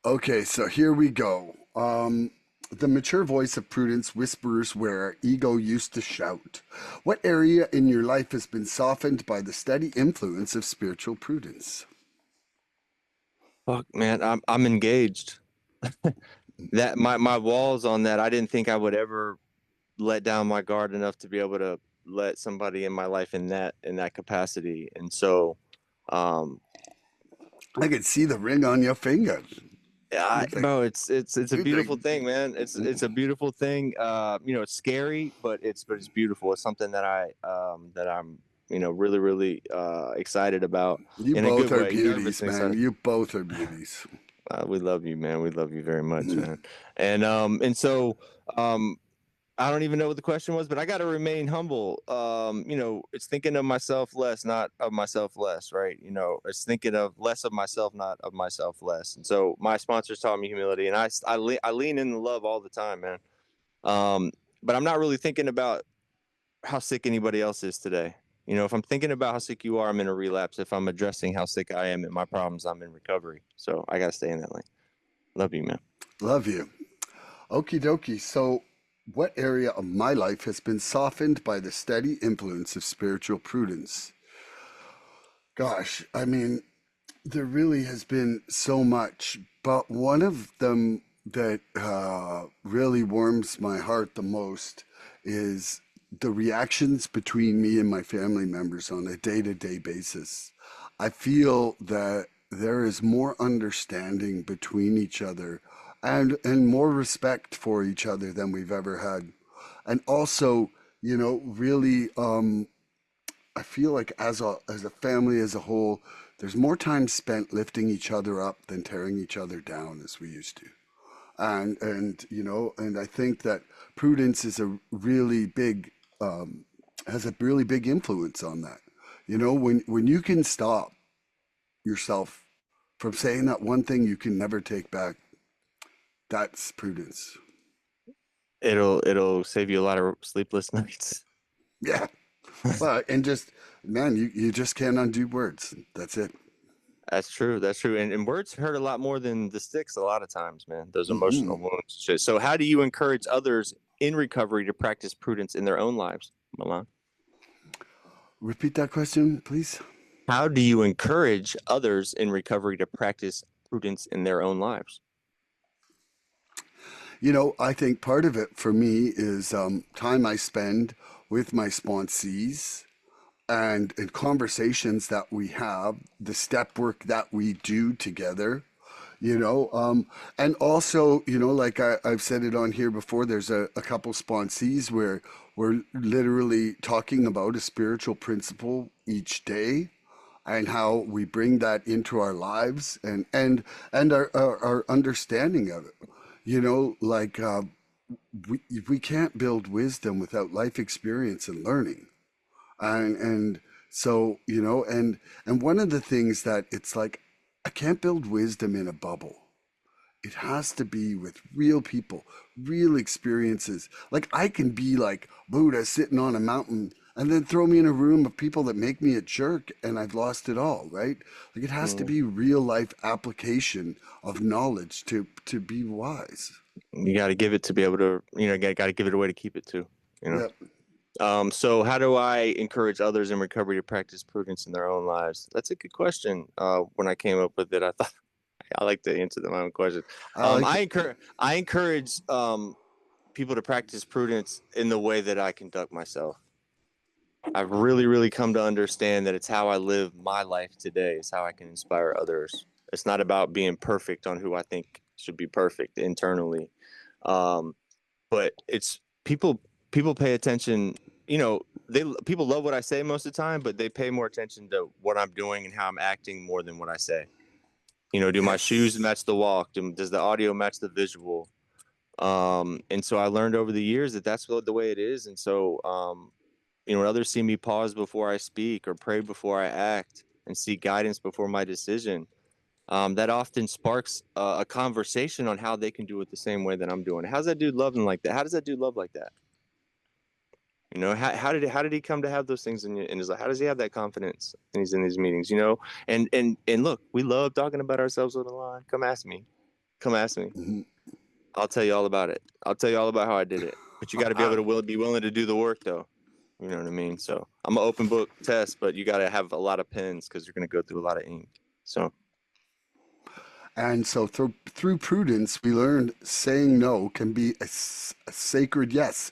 Okay, so here we go. The mature voice of prudence whispers where our ego used to shout. What area in your life has been softened by the steady influence of spiritual prudence? fuck, man, I'm engaged. That my walls on that. I didn't think I would ever let down my guard enough to be able to let somebody in my life in that capacity. And so, um, I could see the ring on your finger. It's like, bro, it's a it's like, beautiful thing, man. It's a beautiful thing. It's scary, but it's beautiful. It's something that I'm really, really excited about You in a both good are way, nervous beauties, and man. excited. You both are beauties. We love you, man. We love you very much, man. And so um, I don't even know what the question was, but I got to remain humble. It's thinking of myself less, not of myself less, right? It's thinking of less of myself, not of myself less. And so my sponsors taught me humility, and I lean in love all the time, man. But I'm not really thinking about how sick anybody else is today. If I'm thinking about how sick you are, I'm in a relapse. If I'm addressing how sick I am and my problems, I'm in recovery. So I got to stay in that lane. Love you, man. Love you. Okie dokie. So, what area of my life has been softened by the steady influence of spiritual prudence? Gosh, I mean, there really has been so much, but one of them that really warms my heart the most is the reactions between me and my family members on a day to day basis. I feel that there is more understanding between each other and more respect for each other than we've ever had. And also, really, I feel like as a family as a whole, there's more time spent lifting each other up than tearing each other down as we used to. And I think that prudence is a really big has a really big influence on that. When you can stop yourself from saying that one thing you can never take back, that's prudence. It'll save you a lot of sleepless nights. Yeah. Well, and just man, you just can't undo words. That's it. That's true. That's true. And words hurt a lot more than the sticks a lot of times, man. Those Hmm. emotional wounds. So how do you encourage others in recovery to practice prudence in their own lives, Milan? Repeat that question, please. How do you encourage others in recovery to practice prudence in their own lives? I think part of it for me is time I spend with my sponsees and conversations that we have, the step work that we do together, you know. And also, like I've said it on here before, there's a couple sponsees where we're literally talking about a spiritual principle each day and how we bring that into our lives and our understanding of it. Like we can't build wisdom without life experience and learning. And so, and one of the things that it's like, I can't build wisdom in a bubble. It has to be with real people, real experiences. Like I can be like Buddha sitting on a mountain and then throw me in a room of people that make me a jerk and I've lost it all, right? Like it has to Mm. be real life application of knowledge to be wise. You got to give it to be able to, got to give it away to keep it too, you know? Yep. So how do I encourage others in recovery to practice prudence in their own lives? That's a good question. When I came up with it, I thought I like to answer my own question. I like I encourage people to practice prudence in the way that I conduct myself. I've really, really come to understand that it's how I live my life today. It's how I can inspire others. It's not about being perfect on who I think should be perfect internally, um, but it's people pay attention. They people love what I say most of the time, but they pay more attention to what I'm doing and how I'm acting more than what I say. Do my shoes yes. match the walk? Does the audio match the visual? And so I learned over the years that that's the way it is. And so, when others see me pause before I speak or pray before I act and seek guidance before my decision, that often sparks a conversation on how they can do it the same way that I'm doing it. How's that dude loving like that? How does that dude love like that? How did he come to have those things in his life? How does he have that confidence and he's in these meetings? And look, we love talking about ourselves on the line. Come ask me. Come ask me. Mhm. I'll tell you all about it. I'll tell you all about how I did it. But you got to be able to be willing to do the work, though. You know what I mean? So I'm an open book test, but you got to have a lot of pens because you're going to go through a lot of ink. So And so through prudence, we learned saying no can be a sacred yes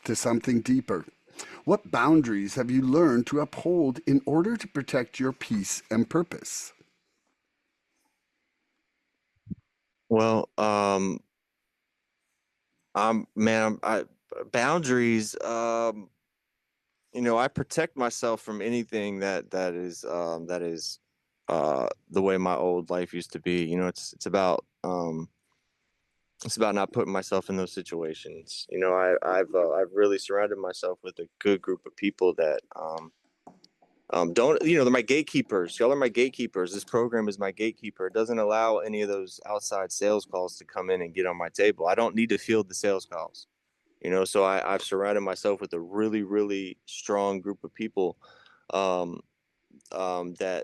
to something deeper. What boundaries have you learned to uphold in order to protect your peace and purpose? well, I'm man, boundaries. I protect myself from anything that is the way my old life used to be. It's about not putting myself in those situations. I've really surrounded myself with a good group of people that don't, they're my gatekeepers. Y'all are my gatekeepers. This program is my gatekeeper. It doesn't allow any of those outside sales calls to come in and get on my table. I don't need to field the sales calls. So I've surrounded myself with a really, really strong group of people, um, that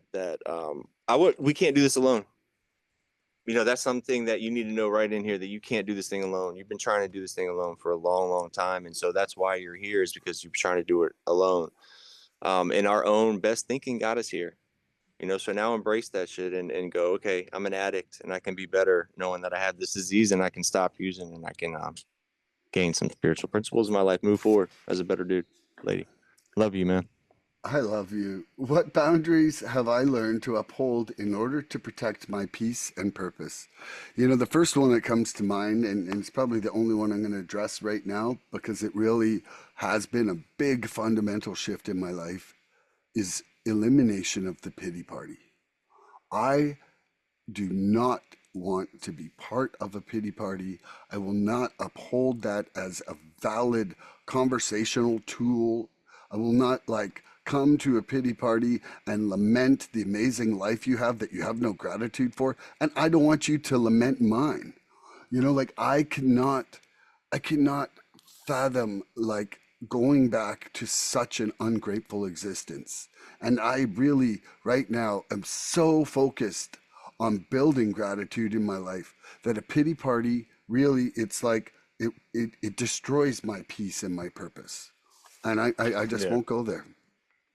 we can't do this alone. That's something that you need to know right in here, that you can't do this thing alone. You've been trying to do this thing alone for a long, long time. And so that's why you're here, is because you're trying to do it alone. And our own best thinking got us here. So now embrace that shit and go, okay, I'm an addict and I can be better knowing that I have this disease, and I can stop using, and I can gain some spiritual principles in my life, move forward as a better dude, lady. Love you, man. I love you. What boundaries have I learned to uphold in order to protect my peace and purpose? The first one that comes to mind, and it's probably the only one I'm going to address right now because it really has been a big fundamental shift in my life, is elimination of the pity party. I do not want to be part of a pity party. I will not uphold that as a valid conversational tool. I will not come to a pity party and lament the amazing life you have that you have no gratitude for. And I don't want you to lament mine. I cannot fathom going back to such an ungrateful existence. And I really, right now, am so focused on building gratitude in my life that a pity party really, it's like it destroys my peace and my purpose. And I just Yeah. won't go there.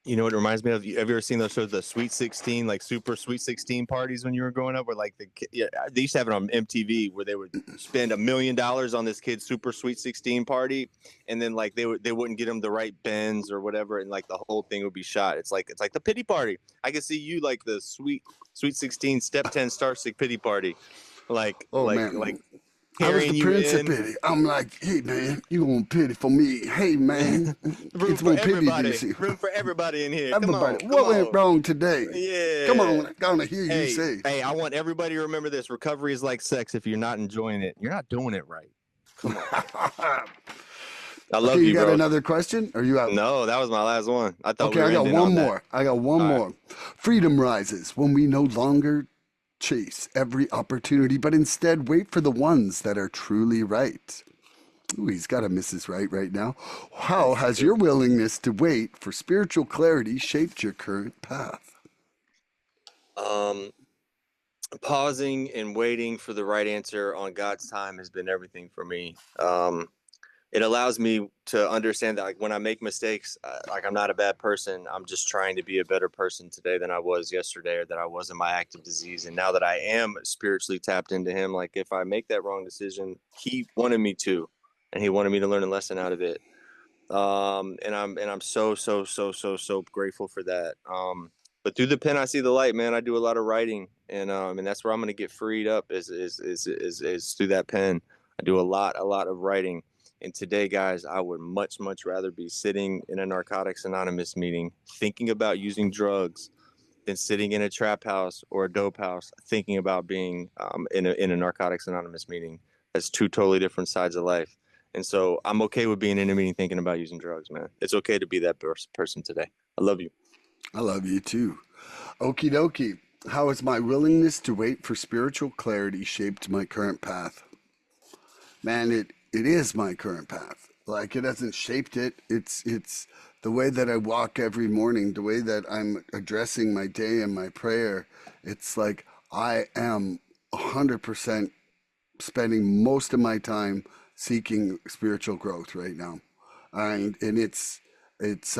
You know what it reminds me of? Have you ever seen those shows, the Sweet 16, like super Sweet 16 parties when you were growing up? Where they used to have it on MTV, where they would spend $1 million on this kid's super Sweet 16 party, and then they wouldn't get him the right Benz or whatever, and the whole thing would be shot. It's like the pity party. I can see you like the Sweet 16 Step 10 Starcic pity party, like Oh like like man, I was the carrying you prince of in. pity. I'm like, hey man, you want pity for me? Hey man, Room kids for want pity this everybody. year. Room for everybody in here. Come Everybody, on, come what went on. wrong today? Come Yeah. on, I gotta hear you Hey, say. hey, I want everybody to remember this. Recovery is like sex. If you're not enjoying it, you're not doing it right. Come on. I Okay, love you you, got bro. another question? Are you out? No, that was my last one. I thought Okay, we were I got ending one on that. more. I got one All right. more. Freedom rises when we no longer chase every opportunity, but instead wait for the ones that are truly right. Ooh, he's got a Mrs. Right now. How Thank has you. your willingness to wait for spiritual clarity shaped your current path? Um, Pausing and waiting for the right answer on God's time has been everything for me. It allows me to understand that when I make mistakes, I'm not a bad person. I'm just trying to be a better person today than I was yesterday, or that I was in my active disease. And now that I am spiritually tapped into him, if I make that wrong decision, he wanted me to, and he wanted me to learn a lesson out of it. And I'm so so so so so grateful for that. But through the pen I see the light, man. I do a lot of writing, and that's where I'm going to get freed up, is through that pen. I do a lot of writing. And today, guys, I would much much rather be sitting in a Narcotics Anonymous meeting thinking about using drugs than sitting in a trap house or a dope house thinking about being in a Narcotics Anonymous meeting. That's two totally different sides of life. And so I'm okay with being in a meeting thinking about using drugs, man. It's okay to be that person today. I love you. I love you too. Okie dokie. How has my willingness to wait for spiritual clarity shaped my current path? Man, it is my current path. It hasn't shaped it. It's the way that I walk every morning, the way that I'm addressing my day and my prayer. It's like I am 100% spending most of my time seeking spiritual growth right now. And it's it's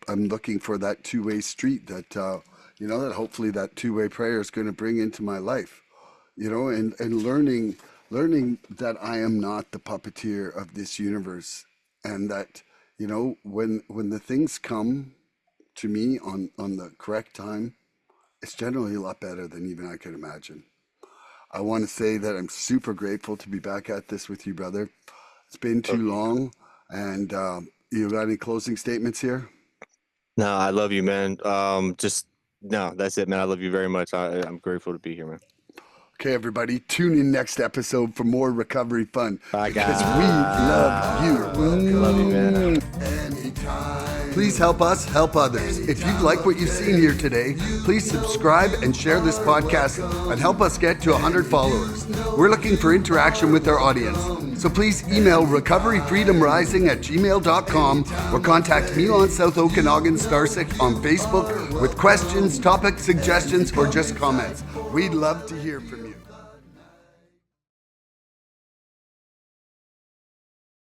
I'm looking for that two-way street that hopefully that two-way prayer is going to bring into my life, and learning that I am not the puppeteer of this universe, and that when the things come to me on the correct time, it's generally a lot better than even I could imagine. I want to say that I'm super grateful to be back at this with you, brother. It's been too Love you, man. long. And you got any closing statements here? No, I love you, man. Just no, that's it, man. I love you very much. I'm grateful to be here, man. Okay, everybody, tune in next episode for more recovery fun. Bye, Because guys. we love you. Love you, man. Please help us help others. If you've liked what you've seen here today, please subscribe and share this podcast and help us get to 100 followers. We're looking for interaction with our audience. So please email recoveryfreedomrising@gmail.com or contact Milan, South Okanagan, Starcic on Facebook with questions, topic suggestions, or just comments. We'd love to hear from you.